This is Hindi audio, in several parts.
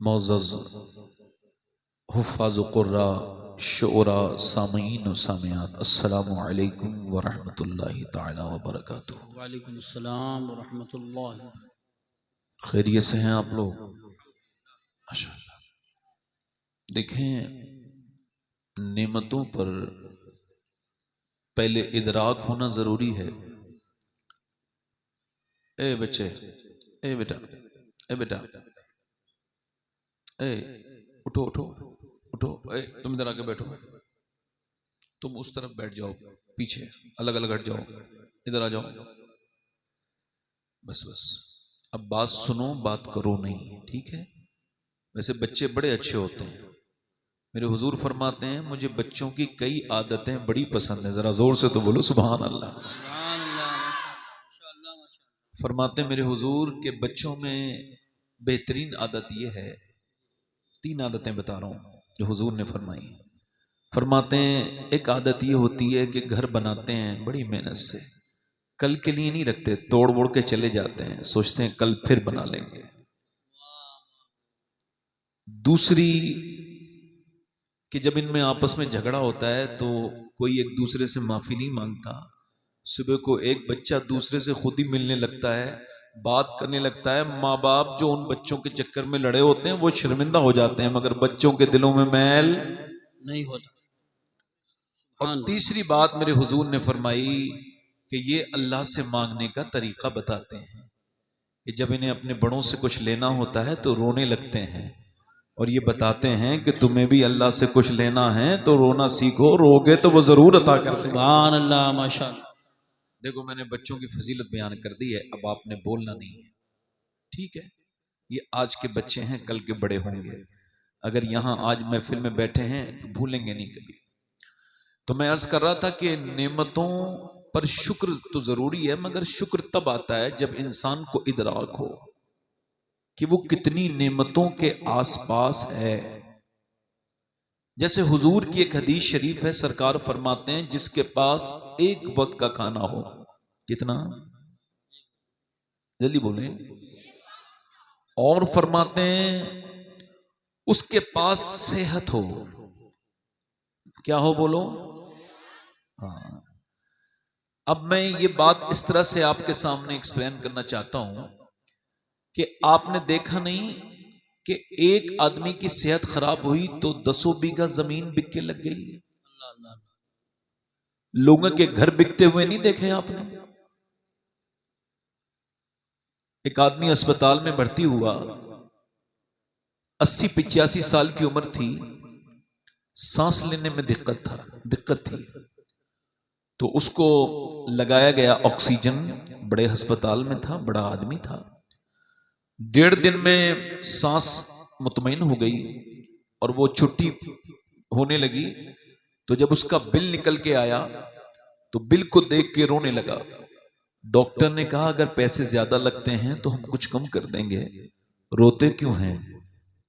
मोअज़्ज़ज़ हुफ़्फ़ाज़ क़ुर्रा शुअरा सामीन व सामियात अस्सलामु अलैकुम व रहमतुल्लाहि तआला व बरकातुहू। वालेकुम अस्सलाम व रहमतुल्लाह। खैरियत से हैं आप लोग? माशाअल्लाह। देखें, नेमतों पर पहले इदराक होना ज़रूरी है। ए बच्चे, ए बेटा, ए बेटा, ए उठो उठो उठो, ए तुम इधर आके बैठो, तुम उस तरफ बैठ जाओ, पीछे अलग अलग हट जाओ, इधर आ जाओ, बस बस। अब बात सुनो, बात करो नहीं, ठीक है? वैसे बच्चे बड़े अच्छे होते हैं। मेरे हुजूर फरमाते हैं, मुझे बच्चों की कई आदतें बड़ी पसंद है। जरा जोर से तो बोलो सुभान अल्लाह। फरमाते हैं मेरे हुजूर के बच्चों में बेहतरीन आदत यह है, 3 आदतें बता रहा हूं जो हुजूर ने फरमाई। फरमाते हैं एक आदत ये होती है कि घर बनाते हैं बड़ी मेहनत से, कल के लिए नहीं रखते, तोड़ वोड़ के चले जाते हैं, सोचते हैं कल फिर बना लेंगे। दूसरी कि जब इनमें आपस में झगड़ा होता है तो कोई एक दूसरे से माफी नहीं मांगता। सुबह को एक बच्चा दूसरे से खुद ही मिलने लगता है, बात करने लगता है। माँ बाप जो उन बच्चों के चक्कर में लड़े होते हैं वो शर्मिंदा हो जाते हैं, मगर बच्चों के दिलों में मैल नहीं होता। और तीसरी बात मेरे हुजूर ने फरमाई कि ये अल्लाह से मांगने का तरीका बताते हैं कि जब इन्हें अपने बड़ों से कुछ लेना होता है तो रोने लगते हैं, और ये बताते हैं कि तुम्हें भी अल्लाह से कुछ लेना है तो रोना सीखो, रोगे तो वो जरूर अता कर देगा। सुभान अल्लाह, माशाअल्लाह। देखो, मैंने बच्चों की फजीलत बयान कर दी है, अब आपने बोलना नहीं है, ठीक है? ये आज के बच्चे हैं, कल के बड़े होंगे। अगर यहाँ आज महफिल में बैठे हैं तो भूलेंगे नहीं कभी। तो मैं अर्ज कर रहा था कि नेमतों पर शुक्र तो जरूरी है, मगर शुक्र तब आता है जब इंसान को इदराक हो कि वो कितनी नेमतों के आसपास है। जैसे हुजूर की एक हदीस शरीफ है, सरकार फरमाते हैं जिसके पास एक वक्त का खाना हो, कितना, जल्दी बोले, और फरमाते हैं उसके पास सेहत हो, क्या हो बोलो? हाँ। अब मैं ये बात इस तरह से आपके सामने एक्सप्लेन करना चाहता हूं कि आपने देखा नहीं कि एक आदमी की सेहत खराब हुई तो 10 बीघा जमीन बिकने लग गई। लोगों के घर बिकते हुए नहीं देखे आपने? एक आदमी अस्पताल में भर्ती हुआ, 80-85 साल की उम्र थी, सांस लेने में दिक्कत थी, तो उसको लगाया गया ऑक्सीजन, बड़े अस्पताल में था, बड़ा आदमी था। 1.5 दिन में सांस मुतमईन हो गई और वो छुट्टी होने लगी। तो जब उसका बिल निकल के आया तो बिल को देख के रोने लगा। डॉक्टर ने कहा अगर पैसे ज्यादा लगते हैं तो हम कुछ कम कर देंगे, रोते क्यों हैं?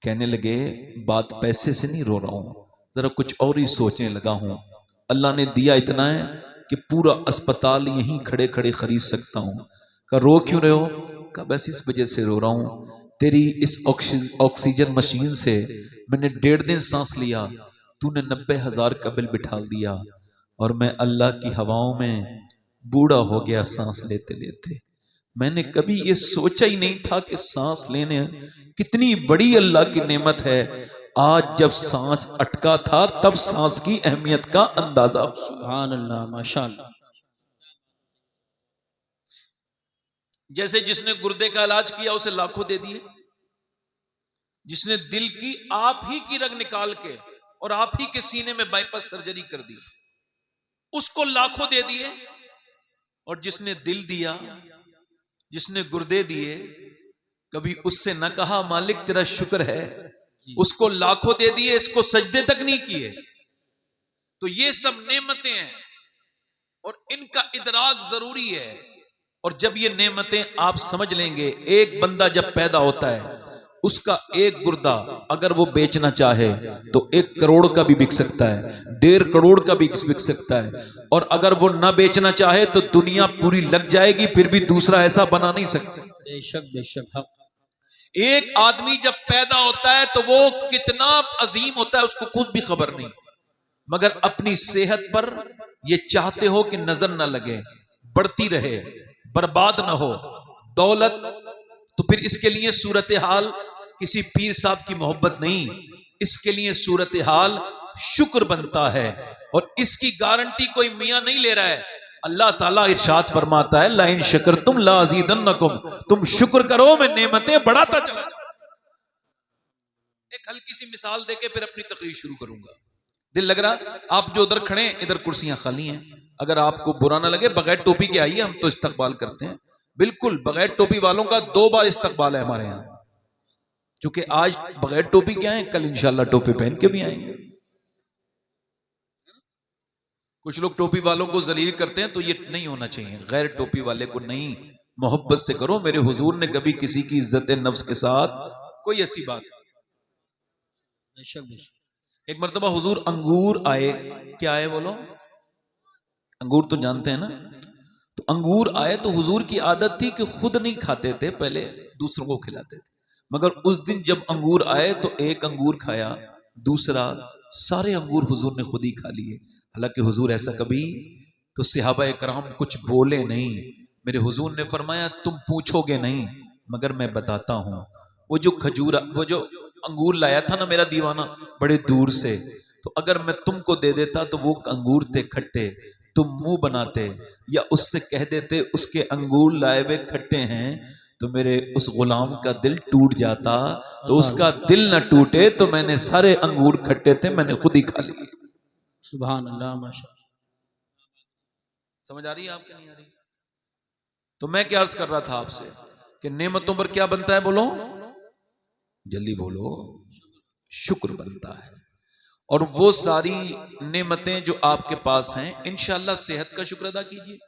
कहने लगे बात पैसे से नहीं रो रहा हूं, जरा कुछ और ही सोचने लगा हूं। अल्लाह ने दिया इतना है कि पूरा अस्पताल यहीं खड़े खड़े खरीद सकता हूं। कहा रो क्यों रहे हो? कहा बस इस वजह से रो रहा हूं, तेरी इस ऑक्सीजन मशीन से मैंने 1.5 दिन सांस लिया, तूने 90,000 का बिल बिठा दिया और मैं अल्लाह की हवाओं में बूढ़ा हो गया सांस लेते लेते। मैंने कभी ये सोचा ही नहीं था कि सांस लेने कितनी बड़ी अल्लाह की नेमत है। आज जब सांस अटका था तब सांस की अहमियत का अंदाजा। सुभान अल्लाह, माशाअल्लाह। जैसे जिसने गुर्दे का इलाज किया उसे लाखों दे दिए, जिसने दिल की आप ही की रग निकाल के और आप ही के सीने में बाईपास सर्जरी कर दी उसको लाखों दे दिए, और जिसने दिल दिया, जिसने गुर्दे दिए, कभी उससे न कहा मालिक तेरा शुक्र है, उसको लाखों दे दिए, इसको सजदे तक नहीं किए। तो ये सब नेमतें हैं और इनका इदराक जरूरी है। और जब ये नेमतें आप समझ लेंगे, एक बंदा जब पैदा होता है उसका एक गुर्दा अगर वो बेचना चाहे तो 1 करोड़ का भी बिक सकता है, 1.5 करोड़ का भी बिक सकता है, और अगर वो ना बेचना चाहे तो दुनिया पूरी लग जाएगी, फिर भी दूसरा ऐसा बना नहीं सकता। बेशक बेशक। एक आदमी जब पैदा होता है तो वो कितना अजीम होता है उसको खुद भी खबर नहीं, मगर अपनी सेहत पर ये चाहते हो कि नजर ना लगे, बढ़ती रहे, बर्बाद ना हो दौलत, तो फिर इसके लिए सूरत हाल किसी पीर साहब की मोहब्बत नहीं, इसके लिए सूरत हाल शुक्र बनता है। और इसकी गारंटी कोई मियां नहीं ले रहा है, अल्लाह ताला इरशाद फरमाता है ला इन शकरतुम ला अज़ीदन्नकुम, तुम शुक्र करो मैं नेमतें बढ़ाता चला जाऊं। एक हल्की सी मिसाल देके फिर अपनी तकरीर शुरू करूंगा। दिल लग रहा, आप जो उधर खड़े हैं इधर कुर्सियां खाली हैं, अगर आपको बुरा ना लगे बगैर टोपी के आइए, हम तो इस्तकबाल करते हैं बिल्कुल बगैर टोपी वालों का 2 बार इस्तकबाल है हमारे यहाँ, क्योंकि आज बगैर टोपी के आए, कल इंशाल्लाह टोपी पहन के भी आएंगे। कुछ लोग टोपी वालों को जलील करते हैं, तो ये नहीं होना चाहिए, गैर टोपी वाले को नहीं, मोहब्बत से करो। मेरे हुजूर ने कभी किसी की इज्जत नफ्स के साथ कोई ऐसी बात नहीं। एक मर्तबा हुजूर अंगूर आए, क्या आए बोलो, अंगूर तो जानते हैं ना, तो अंगूर आए तो हुजूर की आदत थी कि खुद नहीं खाते थे, पहले दूसरों को खिलाते थे, मगर उस दिन जब अंगूर आए तो एक अंगूर खाया, दूसरा सारे अंगूर हुजूर ने खुद ही खा लिए। हालांकि हुजूर ऐसा कभी, तो सहाबा कराम कुछ बोले नहीं। मेरे हुजूर ने फरमाया तुम पूछोगे नहीं मगर मैं बताता हूं, वो जो खजूर, वो जो अंगूर लाया था ना मेरा दीवाना बड़े दूर से, तो अगर मैं तुमको दे देता तो वो अंगूर थे खट्टे, तुम मुंह बनाते या उससे कह देते उसके अंगूर लाए हुए खट्टे हैं, तो मेरे उस गुलाम का दिल टूट जाता, तो उसका दिल न टूटे तो मैंने सारे अंगूर खट्टे थे मैंने खुद ही खा लिए। सुभान अल्लाह माशाअल्लाह। समझ आ रही है आपके, नहीं आ रही? तो मैं क्या अर्ज कर रहा था आपसे कि नेमतों पर क्या बनता है, बोलो जल्दी बोलो, शुक्र बनता है। और वो सारी नेमतें जो आपके पास हैं, इंशाल्लाह सेहत का शुक्र अदा कीजिए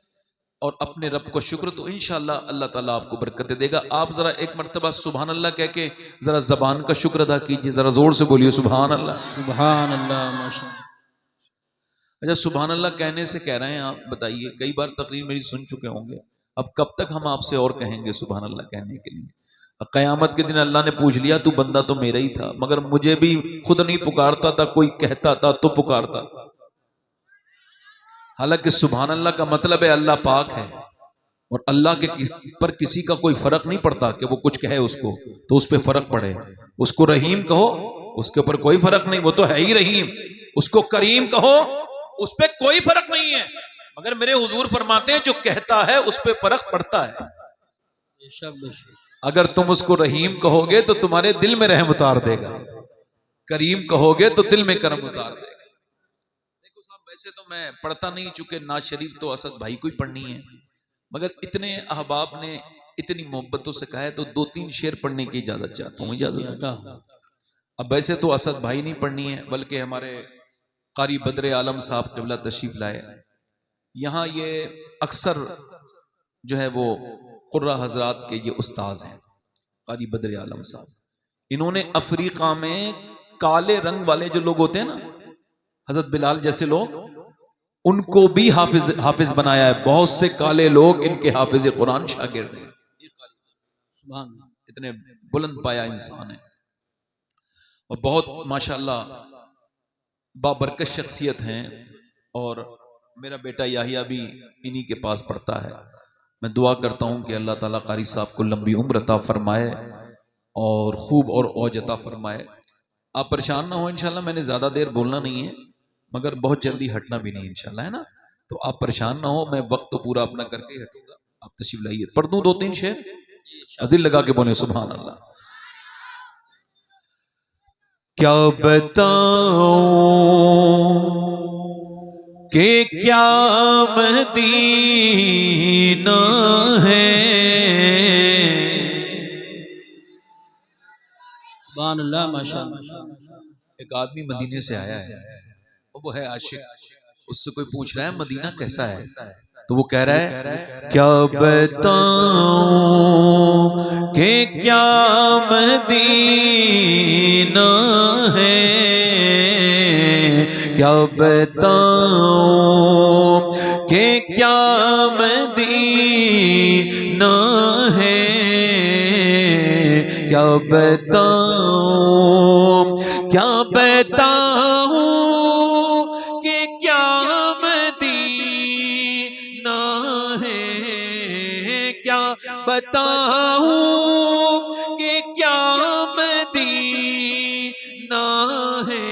और अपने रब को शुक्र, तो इंशाल्लाह अल्लाह ताला आपको बरकत देगा। आप जरा एक मर्तबा सुभान अल्लाह कह के जरा जबान का शुक्र अदा कीजिए, जरा जोर से बोलिए सुभान अल्लाह। सुभान अल्लाह माशाअल्लाह। अच्छा, सुभान अल्लाह कहने से कह रहे हैं आप, बताइए, कई बार तकरीर मेरी सुन चुके होंगे, अब कब तक हम आपसे और कहेंगे सुभान अल्लाह कहने के लिए? क़यामत के दिन अल्लाह ने पूछ लिया तू बंदा तो मेरा ही था, मगर मुझे भी खुद नहीं पुकारता था, कोई कहता था तो पुकारता था। हालांकि सुभान अल्लाह का मतलब है अल्लाह पाक है, और अल्लाह के पर किसी का कोई फर्क नहीं पड़ता कि वो कुछ कहे उसको तो उस पर फर्क पड़े। उसको रहीम कहो, उसके ऊपर कोई फर्क नहीं, वो तो है ही रहीम। उसको करीम कहो, उस पर कोई फर्क नहीं है, मगर मेरे हुजूर फरमाते हैं जो कहता है उस पर फर्क पड़ता है। अगर तुम उसको रहीम कहोगे तो तुम्हारे दिल में रहम उतार देगा, करीम कहोगे तो दिल में करम उतार देगा। देखो साहब, वैसे तो मैं पढ़ता नहीं, चूंकि नाज शरीफ तो असद भाई को ही पढ़नी है, मगर इतने अहबाब ने इतनी मोहब्बतों से कहा है तो 2-3 शेर पढ़ने की इजाजत चाहता हूँ, इजाजत है? अब वैसे तो असद भाई नहीं पढ़नी है, बल्कि हमारे कारी बद्र आलम साहब क़िबला तशरीफ लाए। यहाँ ये अक्सर जो है वो कुर्रा हजरात के ये उस्ताज हैं, कारी बद्र आलम साहब। इन्होंने अफ्रीका में काले रंग वाले जो लोग होते हैं ना, हजरत बिलाल जैसे लोग, उनको भी हाफिज बनाया है। बहुत से काले लोग इनके हाफिज कुरान शागिर्द हैं। इतने बुलंद पाया इंसान है और बहुत माशाल्लाह बाबरकत शख्सियत हैं। और मेरा बेटा याहिया भी इन्हीं के पास पढ़ता है। मैं दुआ करता हूँ कि अल्लाह ताला कारी साहब को लंबी उम्र अता फरमाए और खूब और औज अता फरमाए। आप परेशान ना हो इंशाल्लाह, मैंने ज़्यादा देर बोलना नहीं है, मगर बहुत जल्दी हटना भी नहीं इंशाल्लाह, है ना? तो आप परेशान ना हो, मैं वक्त तो पूरा अपना करके ही हटूंगा। आप तशरीफ लाइए, पढ़ दूँ 2-3 शेर, दिल लगा के बोले सुभान अल्लाह। क्या बताऊं कि क्या मदीना है, सुभान अल्लाह माशाअल्लाह। एक आदमी मदीने से आया है, वो है आशिक, उससे कोई पूछ रहा है मदीना कैसा है, तो वो कह रहा है क्या बताऊं कि क्या मदीना है, क्या बताऊं कि क्या मदीना है, क्या क्या बताऊं कि क्या मदीना है, क्या बताऊं कि क्या मदीना है,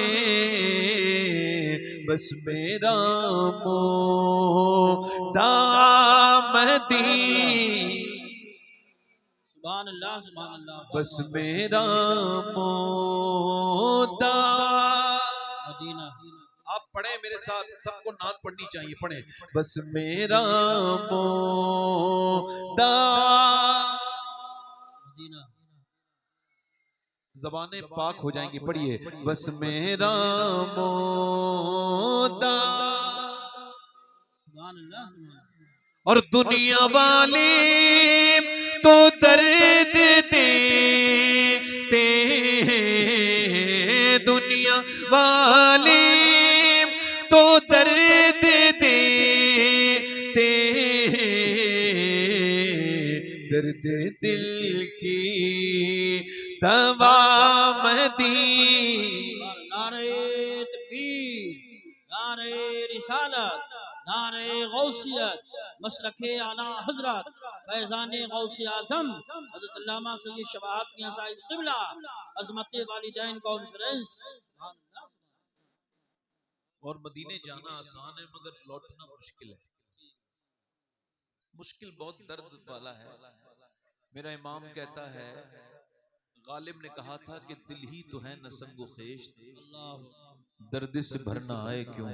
बस मेरा मोदा सुभान अल्लाह, सुभान अल्लाह। बस मेरा मोदा। मदीना। आप पढ़े मेरे साथ, सबको नात पढ़नी चाहिए, पढ़े। बस मेरा मोदा। मदीना। ज़बानें पाक हो जाएंगी, पढ़िए। बस मेरा मोदा। सुभान अल्लाह, सुभान अल्लाह। और दुनिया वाले तो दर्द देते हैं, दुनिया वाले तो दर्द देते हैं, दर्द दिल की दवा मदीना। नारे तकबीर, नारे रिसालत, नारे गौसियत, मसलके आला हजरत फैजान गौसे आजम हजरत अल्लामा सैयद शबाब मियां साहिब क़िबला अज़मत वालिदैन कॉन्फ्रेंस। और मदीने जाना आसान है मगर लौटना मुश्किल है, मुश्किल बहुत दर्द वाला है। मेरा इमाम कहता है, गालिब ने कहा था कि दिल ही तो है न संगो खेश, दर्द से भरना आए क्यों,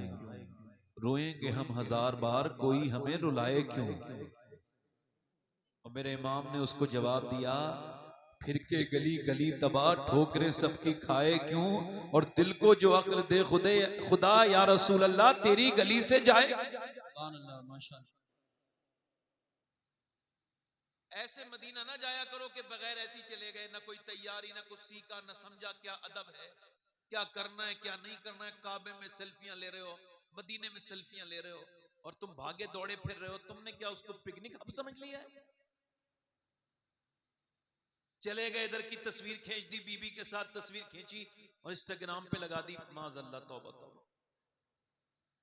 रोएंगे हम हजार बार कोई हमें रुलाए क्यों। और मेरे इमाम ने उसको जवाब दिया, फिर के गली गली तबाह ठोकरे सबकी खाए क्यों, और दिल को जो अक्ल दे खुदे खुदा या रसूल अल्लाह तेरी गली से जाए। ऐसे मदीना ना जाया करो कि बगैर ऐसी चले गए, ना कोई तैयारी, ना कुछ सीखा, ना समझा क्या अदब है, क्या करना है क्या नहीं करना है। काबे में सेल्फियां ले रहे हो, मदीने में सेल्फियां ले रहे हो, और तुम भागे दौड़े फिर रहे हो। तुमने क्या उसको पिकनिक अब समझ लिया है? चले गए, इधर की तस्वीर खींच दी, बीबी के साथ तस्वीर खींची और इंस्टाग्राम पे लगा दी, माज़अल्लाह, तौबा तौबा।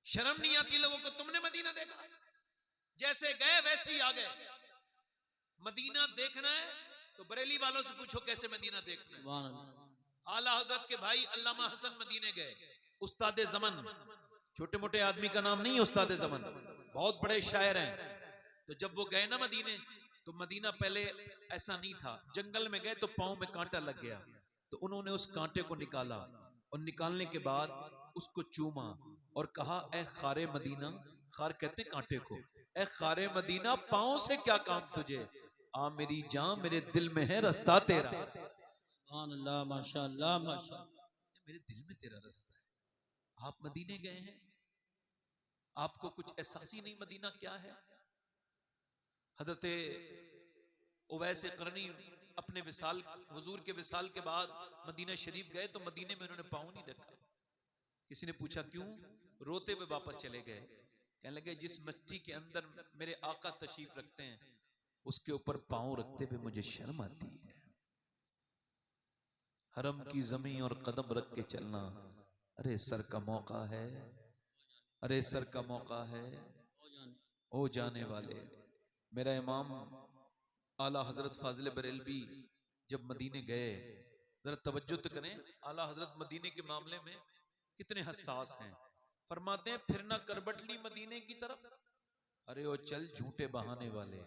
शर्म नहीं आती लोगों को? तुमने मदीना देखा, जैसे गए वैसे ही आ गए। मदीना देखना है तो बरेली वालों से पूछो कैसे मदीना देखना है। आला हजरत के भाई अल्लामा हसन मदीने गए, उस्ताद ज़मन, छोटे मोटे आदमी का नाम नहीं, उस्ताद ज़मन बहुत बड़े शायर हैं। तो जब वो गए ना मदीने, तो मदीना पहले ऐसा नहीं था, जंगल में गए तो पांव में कांटा लग गया, तो उन्होंने उस कांटे को निकाला और निकालने के बाद उसको चूमा और कहा, ए खारे मदीना, खार कहते कांटे को, ए खारे मदीना पांव से क्या काम तुझे, आ मेरी जान मेरे दिल में है रास्ता तेरा। सुभान अल्लाह, माशाअल्लाह, माशाअल्लाह। मेरे दिल में तेरा रास्ता है। आप मदीने गए हैं, आपको कुछ एहसास ही नहीं मदीना क्या है। हजरत उवैस करनी अपने विसाल, हुजूर के विसाल के बाद मदीना शरीफ गए तो मदीने में उन्होंने पाँव नहीं रखा। किसी ने पूछा क्यों, रोते हुए वापस चले गए। कहने लगे, जिस मिट्टी के अंदर मेरे आका तशरीफ रखते हैं उसके ऊपर पाँव रखते हुए मुझे शर्म आती है। हरम की जमीन और कदम रख के चलना, अरे सर का मौका है, अरे सर का मौका है ओ जाने वाले। मेरा इमाम आला हजरत फाजिल बरेलवी जब मदीने गए, जरा तवज्जो तो करें, आला हजरत मदीने के मामले में कितने हसास हैं। फरमाते हैं, फिरना करबटली मदीने की तरफ, अरे ओ चल झूठे बहाने वाले।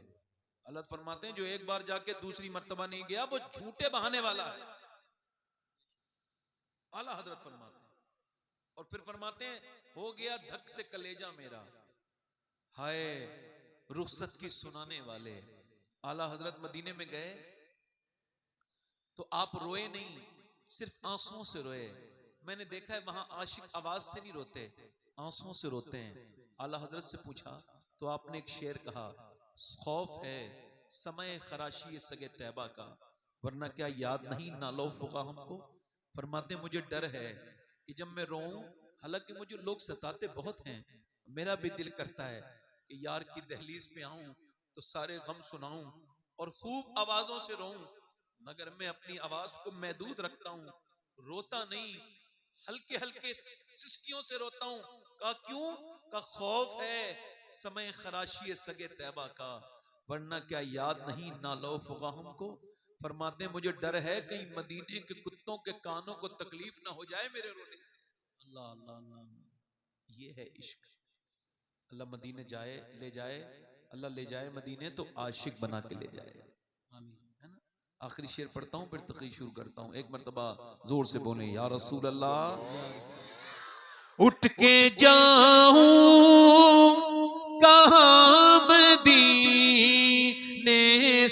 अल्लाह फरमाते हैं, जो एक बार जाके दूसरी मर्तबा नहीं गया वो झूठे बहाने वाला है। आला हजरत फरमाते हैं, और फिर फरमाते हैं, हो गया धक से कलेजा मेरा, हाय रुखसत की सुनाने वाले। आला हजरत मदीने में गए तो आप रोए नहीं, सिर्फ आंसुओं से रोए। मैंने देखा है वहां आशिक आवाज से नहीं रोते, आंसुओं से रोते हैं। आला हजरत से पूछा तो आपने एक शेर कहा, खौफ है समय खराशी सगे तैबा का, वरना क्या याद नहीं नालो फुका हमको। फरमाते मुझे डर है कि जब मैं रोऊं, हालांकि मुझे लोग सताते बहुत हैं, मेरा भी दिल करता है कि यार की दहलीज पे आऊं तो सारे गम सुनाऊं और खूब आवाजों से रोऊं, मगर मैं अपनी आवाज को महदूद रखता हूं, रोता नहीं, हल्के हल्के सिसकियों से रोता हूं। कहा क्यों? का खौफ है समय खराशी सगे तैबा का, वरना क्या याद नहीं ना लो फुकाहुम को। फरमाते मुझे डर है कहीं मदीने के कुत्तों के कानों को तकलीफ ना हो जाए मेरे रोने से। अल्लाह अल्लाह अल्लाह। ये है इश्क। अल्लाह मदीने जाए, ले जाए, अल्लाह ले जाए मदीने तो आशिक बना के ले जाए, आमीन। है ना। आखिरी शेर पढ़ता हूं फिर तकरीर शुरू करता हूं। एक मर्तबा जोर से बोले या रसूल अल्लाह। उठ के जाऊं कहां मदीने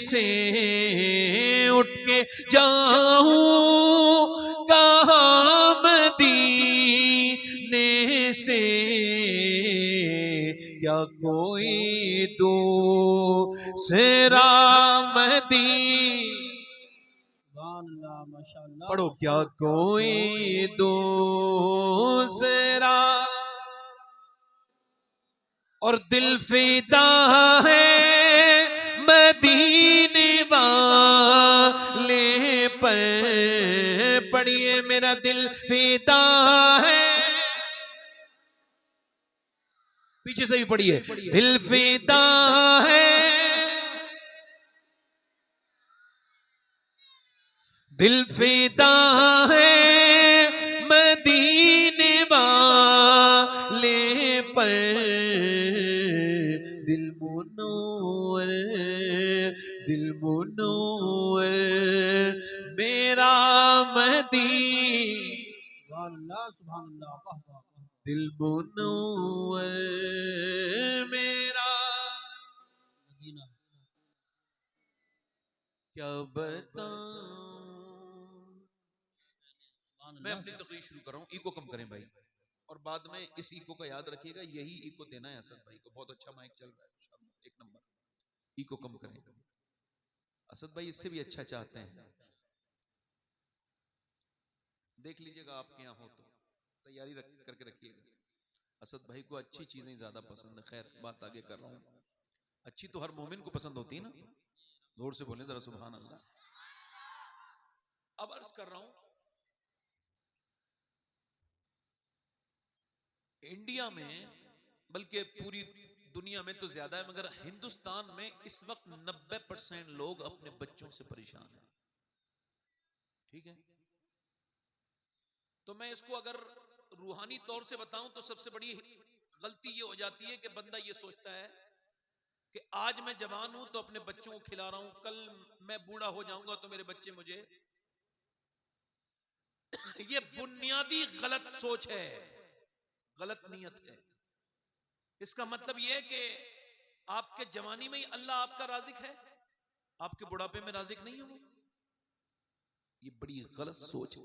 से, उठ के जाऊं कहां मदीने से, क्या कोई दूसरा अल्लाह माशाअल्लाह। पढ़ो, क्या कोई दूसरा और दिल फिदा है मदीने वाले पर। पढ़िए मेरा दिल फिदा है, पीछे से भी पढ़िए, दिल फिदा है, दिल फिदा है मदीने वाले पर। दिल मुनव्वर, दिल मुनव्वर मेरा सुभान अल्लाह सुभान अल्लाह। वाह वाह। दिल मुनव्वर मेरा मदीना। क्या बताऊं। मैं अपनी तकरीर शुरू कर रहा हूं, इको कम करें भाई, और बाद में इस इको का याद रखिएगा, यही इको देना है असद भाई को। बहुत अच्छा माइक चल रहा है, एक नंबर। इको कम करें, असद भाई इससे भी अच्छा चाहते हैं। देख लीजिएगा आपके यहाँ हो तो तैयारी करके रखिएगा। असद भाई को अच्छी चीजें ज्यादा पसंद है। खैर बात आगे कर रहा हूं। अच्छी तो हर मोमिन को पसंद होती है ना। जोर से बोले जरा सुभान अल्लाह। अब अर्ज कर रहा हूं, इंडिया में बल्कि पूरी दुनिया में तो ज्यादा है, मगर हिंदुस्तान में इस वक्त 90% लोग अपने बच्चों से परेशान हैं। ठीक है, तो मैं इसको अगर रूहानी तौर से बताऊं तो सबसे बड़ी गलती ये हो जाती है कि बंदा ये सोचता है कि आज मैं जवान हूं तो अपने बच्चों को खिला रहा हूं, कल मैं बूढ़ा हो जाऊंगा तो मेरे बच्चे मुझे। ये बुनियादी गलत सोच है, गलत नीयत है। इसका मतलब यह है कि आपके जवानी में ही अल्लाह आपका राज़िक है, आपके बुढ़ापे में राज़िक नहीं होगा। ये बड़ी गलत सोच है।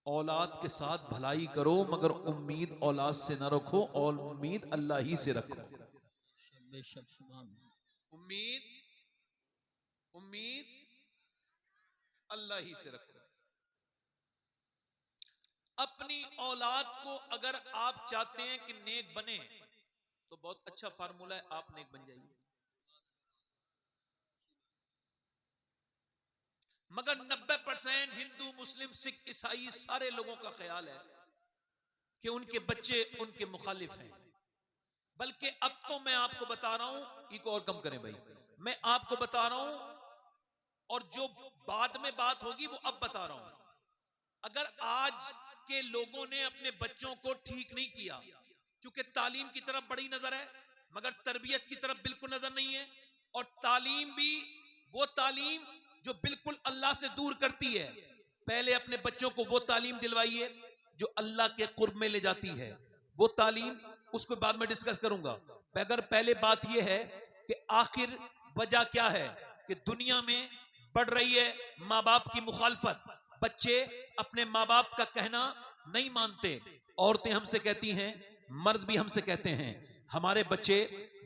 औलाद के साथ भलाई करो मगर उम्मीद औलाद से ना रखो, और उम्मीद अल्लाह ही से रखो। उम्मीद उम्मीद अल्लाह ही से रखो। अपनी औलाद को अगर आप चाहते हैं कि नेक बने तो बहुत अच्छा फार्मूला है, आप नेक बन जाइए। मगर 90% हिंदू मुस्लिम सिख ईसाई सारे लोगों का ख्याल है कि उनके बच्चे उनके मुखालिफ हैं। बल्कि अब तो मैं आपको बता रहा हूं, इको और कम करें भाई, मैं आपको बता रहा हूं, और जो बाद में बात होगी वो अब बता रहा हूं। अगर आज के लोगों ने अपने बच्चों को ठीक नहीं किया, क्योंकि तालीम की तरफ बड़ी नजर है मगर तरबियत की तरफ बिल्कुल नजर नहीं है, और तालीम भी वो तालीम जो बिल्कुल अल्लाह से दूर करती है। पहले अपने बच्चों को वो तालीम दिलवाइए जो अल्लाह के कुर्ब में ले जाती है। वो तालीम उसको बाद में डिस्कस करूंगा, मगर पहले बात यह है कि आखिर वजह क्या है कि दुनिया में बढ़ रही है माँ बाप की मुखालफत। बच्चे अपने माँ बाप का कहना नहीं मानते। औरतें हमसे कहती हैं, मर्द भी हमसे कहते हैं, हमारे बच्चे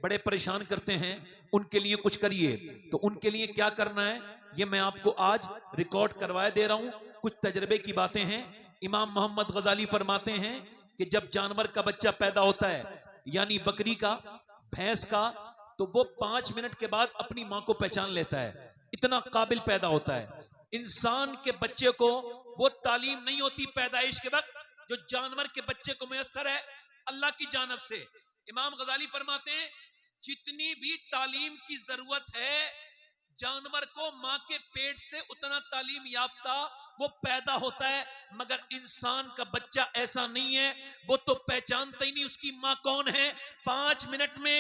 बड़े परेशान करते हैं, उनके लिए कुछ करिए। तो उनके लिए क्या करना है ये मैं आपको आज रिकॉर्ड करवाए दे रहा हूं। कुछ तजर्बे की बातें हैं। इमाम मोहम्मद गजाली फरमाते हैं कि जब जानवर का बच्चा पैदा होता है, यानी बकरी का, भैंस का, तो वो 5 मिनट के बाद अपनी मां को पहचान लेता है। इतना काबिल पैदा होता है। इंसान के बच्चे को वो तालीम नहीं होती पैदाइश के वक्त जो जानवर के बच्चे को मुयस्सर है अल्लाह की जानिब से। इमाम गजाली फरमाते हैं जितनी भी तालीम की जरूरत है जानवर को मां के पेट से उतना तालीम याफ्ता वो पैदा होता है, मगर इंसान का बच्चा ऐसा नहीं है, वो तो पहचानता ही नहीं उसकी मां कौन है। 5 मिनट में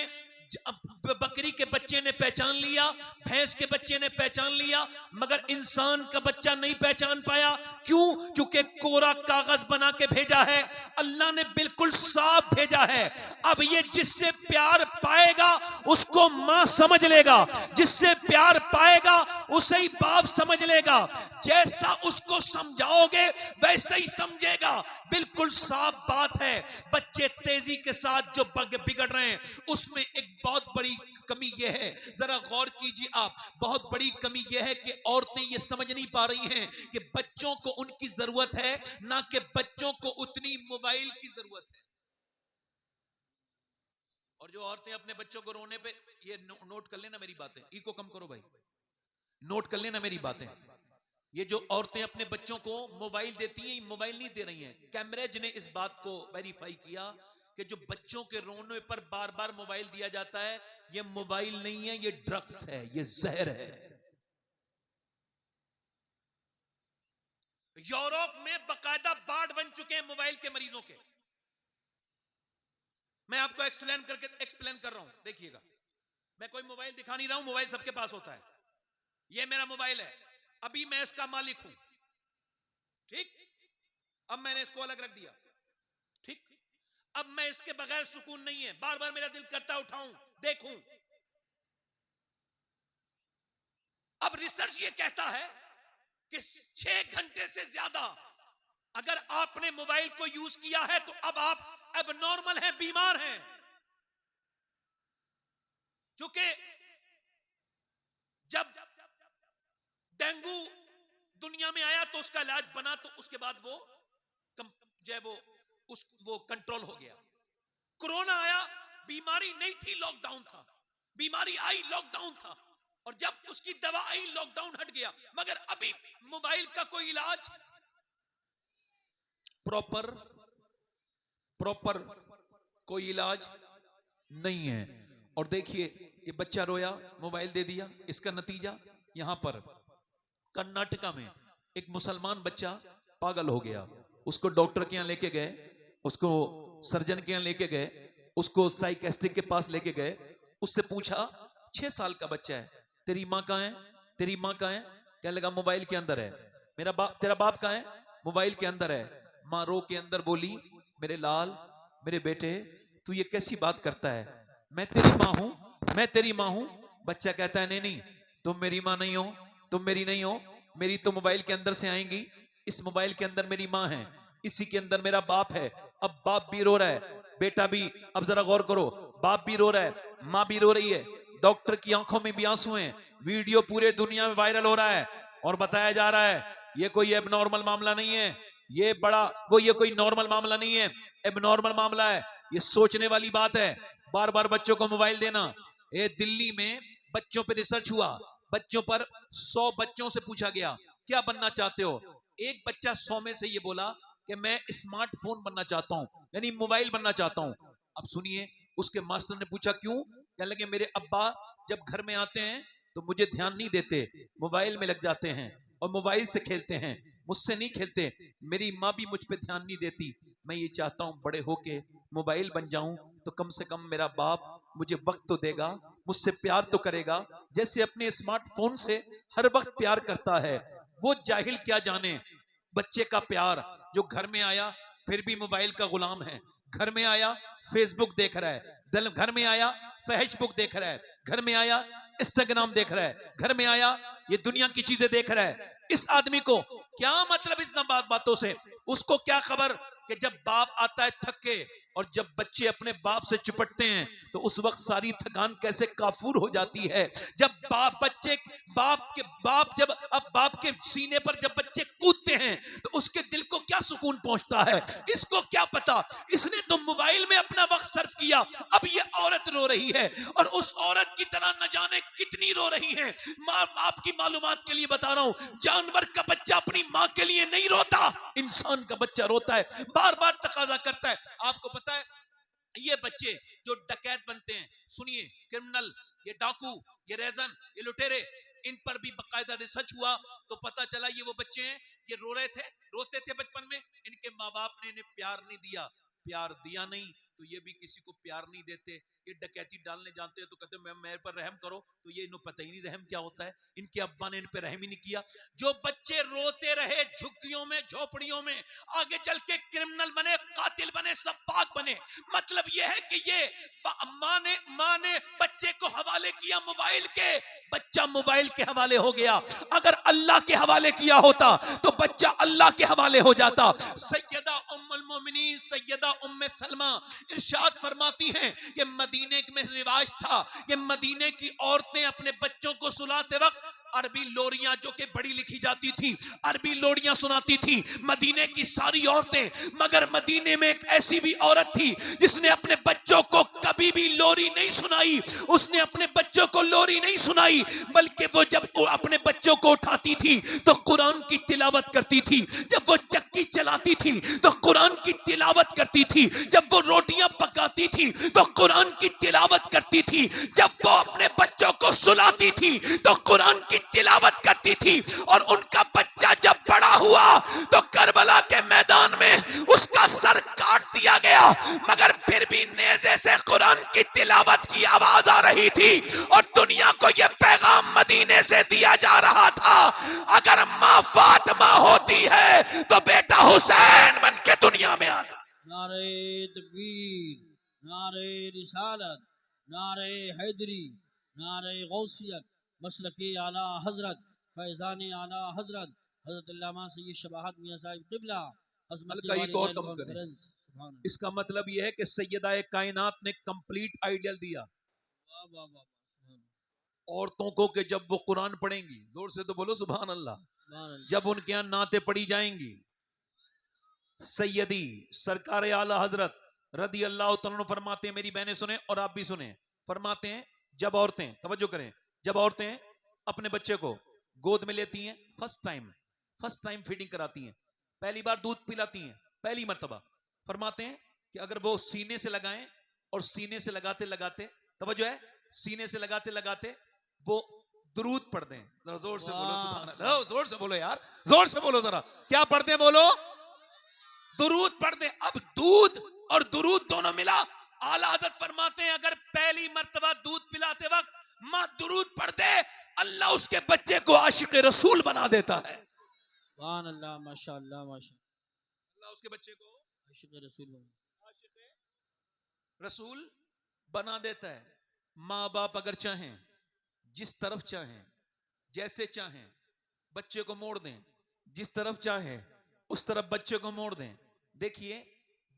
बकरी के बच्चे ने पहचान लिया, भैंस के बच्चे ने पहचान लिया, मगर इंसान का बच्चा नहीं पहचान पाया। क्यों? चूंकि कोरा कागज बना के भेजा है, अल्लाह ने बिल्कुल साफ भेजा है। अब ये जिससे प्यार पाएगा उसको मां समझ लेगा, जिससे प्यार पाएगा उसे ही बाप समझ लेगा। जैसा उसको समझाओगे वैसे ही समझेगा। बिल्कुल साफ बात है। बच्चे तेजी के साथ जो बिगड़ रहे हैं उसमें एक बहुत बड़ी कमी यह है, जरा गौर कीजिए आप, बहुत बड़ी कमी यह है कि औरतें ये समझ नहीं पा रही हैं कि बच्चों को उनकी जरूरत है, ना कि बच्चों को उतनी मोबाइल की जरूरत है। और जो औरतें अपने बच्चों को रोने पे, ये नोट कर लेना मेरी बातें, ई को कम करो भाई, नोट कर लेना मेरी बातें। ये जो औरतें अपने बच्चों को मोबाइल देती हैं, मोबाइल नहीं दे रही हैं। कैमरेज ने इस बात को वेरीफाई किया कि जो बच्चों के रोने पर बार बार मोबाइल दिया जाता है, ये मोबाइल नहीं है, ये ड्रग्स है, ये जहर है। यूरोप में बकायदा बाढ़ बन चुके हैं मोबाइल के मरीजों के। मैं आपको एक्सप्लेन कर रहा हूं, देखिएगा। मैं कोई मोबाइल दिखा नहीं रहा हूं, मोबाइल सबके पास होता है। ये मेरा मोबाइल है, अभी मैं इसका मालिक हूं, ठीक। अब मैंने इसको अलग रख दिया, ठीक। अब मैं इसके बगैर सुकून नहीं है, बार बार मेरा दिल करता उठाऊं, देखूं। अब रिसर्च ये कहता है कि 6 घंटे से ज्यादा अगर आपने मोबाइल को यूज किया है तो अब आप एबनॉर्मल हैं, बीमार हैं। क्योंकि जब डेंगू दुनिया में आया तो उसका इलाज बना, तो उसके बाद वो जो है वो कंट्रोल हो गया। कोरोना आया, बीमारी नहीं थी, लॉकडाउन था। बीमारी आई, लॉकडाउन था, और जब उसकी दवा आई लॉकडाउन हट गया। मगर अभी मोबाइल का कोई इलाज प्रॉपर कोई इलाज नहीं है। और देखिए ये बच्चा रोया, मोबाइल दे दिया, इसका नतीजा यहां पर कर्नाटका में एक मुसलमान बच्चा पागल हो गया। उसको डॉक्टर के यहां लेके गए, उसको सर्जन के यहां लेके गए, उसको साइकेस्ट्रिक के पास लेके गए। उससे पूछा, 6 साल का बच्चा है, तेरी माँ कहाँ है? तेरी माँ कहाँ है? कहने लगा मोबाइल के अंदर है। तेरा बाप कहाँ है? मोबाइल के अंदर है। माँ रो के अंदर बोली, मेरे लाल, मेरे बेटे, तू ये कैसी बात करता है? मैं तेरी माँ हूं, मैं तेरी माँ हूं। बच्चा कहता है, नहीं, तुम मेरी माँ नहीं हो, तुम मेरी नहीं हो, मेरी तो मोबाइल के अंदर से आएंगी। इस मोबाइल के अंदर मेरी माँ है, इसी के अंदर मेरा बाप है। अब बाप भी रो रहा है, बेटा भी, अब जरा गौर करो, बाप भी रो रहा है, माँ भी रो रही है, डॉक्टर की आंखों में भी आंसू हैं। वीडियो पूरे दुनिया में वायरल हो रहा है और बताया जा रहा है ये कोई एबनॉर्मल मामला नहीं है, ये कोई नॉर्मल मामला नहीं है, एबनॉर्मल मामला है। ये सोचने वाली बात है, बार बार बच्चों को मोबाइल देना। ये दिल्ली में बच्चों पे रिसर्च हुआ, बच्चों पर 100 बच्चों से पूछा गया क्या बनना चाहते हो। एक बच्चा 100 में से ये बोला कि मैं स्मार्टफोन बनना चाहता हूं, यानी मोबाइल बनना चाहता हूं। अब सुनिए, उसके मास्टर ने पूछा क्यों? कहने लगे मेरे अब्बा जब घर में आते हैं तो मुझे ध्यान नहीं देते, मोबाइल में लग जाते हैं और मोबाइल से खेलते हैं, मुझसे नहीं खेलते। मेरी माँ भी मुझ पे ध्यान नहीं देती। मैं ये चाहता हूं बड़े होके मोबाइल बन जाऊं तो कम से कम मेरा बाप मुझे वक्त तो देगा, मुझसे प्यार तो करेगा, जैसे अपने स्मार्टफोन से हर वक्त प्यार करता है। वो जाहिल क्या जाने बच्चे का प्यार, जो घर में आया फिर भी मोबाइल का गुलाम है। घर में आया फेसबुक देख रहा है, घर में आया फेसबुक देख रहा है, घर में आया इंस्टाग्राम देख रहा है, घर में आया ये दुनिया की चीजें देख रहा है। इस आदमी को क्या मतलब इस बातों से? उसको क्या खबर कि जब बाप आता है थक के, और जब बच्चे अपने बाप से चिपटते हैं तो उस वक्त सारी थकान कैसे काफूर हो जाती है। जब बाप के सीने पर जब बच्चे कूदते हैं तो उसके दिल को क्या क्या सुकून पहुंचता है, इसको क्या पता। इसने तो मोबाइल में अपना वक्त सर्फ किया, अब ये औरत रो रही है और उस औरत की तरह न जाने कितनी रो रही है। आपकी मालूमात के लिए बता रहा हूं, जानवर का बच्चा अपनी मां के लिए नहीं रोता, इंसान का बच्चा रोता है, बार बार तकाजा करता है। आपको पता है ये बच्चे जो डकैत बनते हैं, सुनिए, क्रिमिनल, ये डाकू, ये रेजन, ये लुटेरे, इन पर भी बकायदा रिसर्च हुआ तो पता चला ये वो बच्चे हैं, ये रोते थे बचपन में, इनके माँ बाप ने इन्हें प्यार नहीं दिया, प्यार दिया नहीं तो ये भी किसी को प्यार नहीं देते। ये डकैती डालने जानते हैं तो कहते हैं मेरे पर रहम करो, तो ये इन्हें पता ही नहीं रहम क्या होता है, इनके अब्बा ने इन पर रहम ही नहीं किया। जो बच्चे रोते रहे झुग्गियों में, झोपड़ियों में, आगे चल के क्रिमिनल बने, कातिल बने, सफाक बने। मतलब यह है कि ये माँ ने बच्चे को हवाले किया मोबाइल के, बच्चा मोबाइल के हवाले हो गया। अगर अल्लाह के हवाले किया होता तो बच्चा अल्लाह के हवाले हो जाता। सैयदा उम्मुल मोमिनीन सैयदा उम्मे सलमा इरशाद फरमाती हैं कि मदीने में रिवाज था कि मदीने की औरतें अपने बच्चों को सुलाते वक्त अरबी लोरियां, जो कि बड़ी लिखी जाती थी, अरबी लोरियां सुनाती थी मदीने की सारी औरतें। मगर मदीने में एक ऐसी भी औरत थी जिसने अपने बच्चों को कभी भी लोरी नहीं सुनाई, उसने अपने बच्चों को लोरी नहीं सुनाई, बल्कि वो जब वो अपने बच्चों को उठाती थी तो कुरान की तिलावत करती थी, जब वो चक्की चलाती थी तो कुरान की तिलावत करती थी, जब वो रोटियां पकाती थी तो कुरान की तिलावत करती थी, जब वो अपने बच्चों को सुलाती थी तो कुरान की तिलावत करती थी। और उनका बच्चा जब बड़ा हुआ तो करबला के मैदान में उसका सर काट दिया गया, मगर फिर भी नेज़े से कुरान की तिलावत की आवाज आ रही थी और दुनिया को यह पैगाम मदीने से दिया जा रहा था, अगर माँ फातिमा होती है तो बेटा हुसैन बन के दुनिया में आता। नारे तकबीर, नारे रिसालत, नारे हैदरी, नारे गौसियत, मसलके आला हजरत, फैजान आला हजरत, हजरत अल्लामा सैयद शबाहत मियां साहिब क़िबला, हल्का एक और कम करें। इसका मतलब यह है कि सैयदा कायनात ने कंप्लीट आइडियल दिया औरतों को कि जब वो कुरान पढ़ेंगी, जोर से तो बोलो सुभान अल्लाह, जब उनके यहाँ नाते पढ़ी जाएंगी, सैयदी सरकार आला हजरत रदी अल्लाह तआला अन्हु फरमाते हैं, मेरी बहनें सुने और आप भी सुने, फरमाते हैं जब औरतें, तवज्जो करें, जब औरतें अपने बच्चे को गोद में लेती हैं, फर्स्ट टाइम फीडिंग कराती हैं, पहली बार दूध पिलाती हैं, पहली मर्तबा, फरमाते हैं कि अगर वो सीने से लगाएं और सीने से लगाते लगाते, तवज्जो है, सीने से लगाते लगाते वो दुरूद पढ़ दें। जरा जोर से बोलो सुभान अल्लाह, जोर से बोलो यार, जोर से बोलो जरा, क्या पढ़ते हैं बोलो, दुरूद पढ़ दे। अब दूध और दुरूद दोनों मिला। आला हज़रत फरमाते हैं अगर पहली मर्तबा दूध पिलाते वक्त मां दुरूद पढ़ दे, अल्लाह उसके बच्चे को आशिक रसूल बना देता है। सुभान अल्लाह, माशाअल्लाह माशाअल्लाह, अल्लाह उसके बच्चे को आशिक रसूल बना देता है। माँ बाप अगर चाहें, जिस तरफ चाहें, जैसे चाहें, बच्चे को मोड़ दें, जिस तरफ चाहें उस तरफ बच्चे को मोड़ दें। देखिए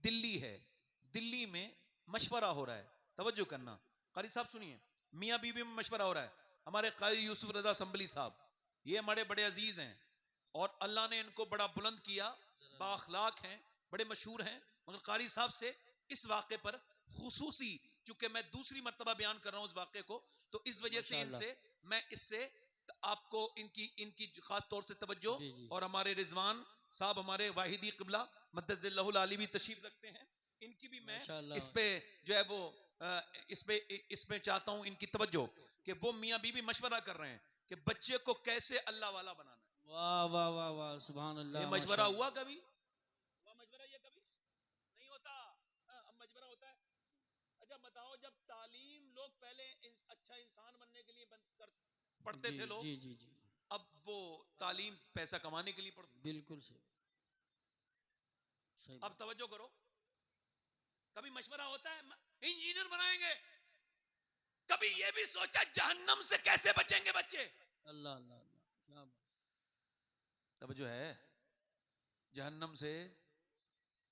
दिल्ली है, दिल्ली में मशवरा हो रहा है, तवज्जो करना, कारी साहब सुनिए, मियाँ बीवी में मशवरा हो रहा है। हमारे काजी यूसुफ रजा असम्बली साहब, ये हमारे बड़े अजीज हैं और अल्लाह ने इनको बड़ा बुलंद किया, बाअखलाक हैं, बड़े मशहूर हैं, मगर कारी साहब से इस वाक़े पर खुसूसी, चूंकि मैं दूसरी मर्तबा बयान कर रहा हूं इस वाक़े को, तो इस वजह से इनसे मैं इससे आपको इनकी खास तौर से तवज्जो, और हमारे रिजवान साहब हमारे वाहिदी क़िबला मद्दज़िल्लहुल आली भी तशरीफ रखते हैं, इनकी भी मैं इस पे जो है वो इसमें चाहता हूं इनकी तवज्जो कि वो मियाँ बीवी मशवरा कर रहे हैं कि बच्चे को कैसे अल्लाह वाला बनाना है। वाह वाह वाह वाह, सुभान अल्लाह। ये मशवरा हुआ कभी? हुआ मशवरा? ये कभी नहीं होता। अब मशवरा होता है। अच्छा बताओ, जब तालीम लोग पहले अच्छा इंसान बनने के लिए पढ़ते थे लोग, जी जी जी, अब वो तालीम पैसा कमाने के लिए पढ़ते। बिल्कुल सही। अब तवज्जो करो, कभी मशवरा होता है इंजीनियर बनाएंगे, कभी ये भी सोचा जहन्नम से कैसे बचेंगे बच्चे। अल्लाह अल्लाह अल्लाह, क्या बात। तवज्जो है, जहन्नम से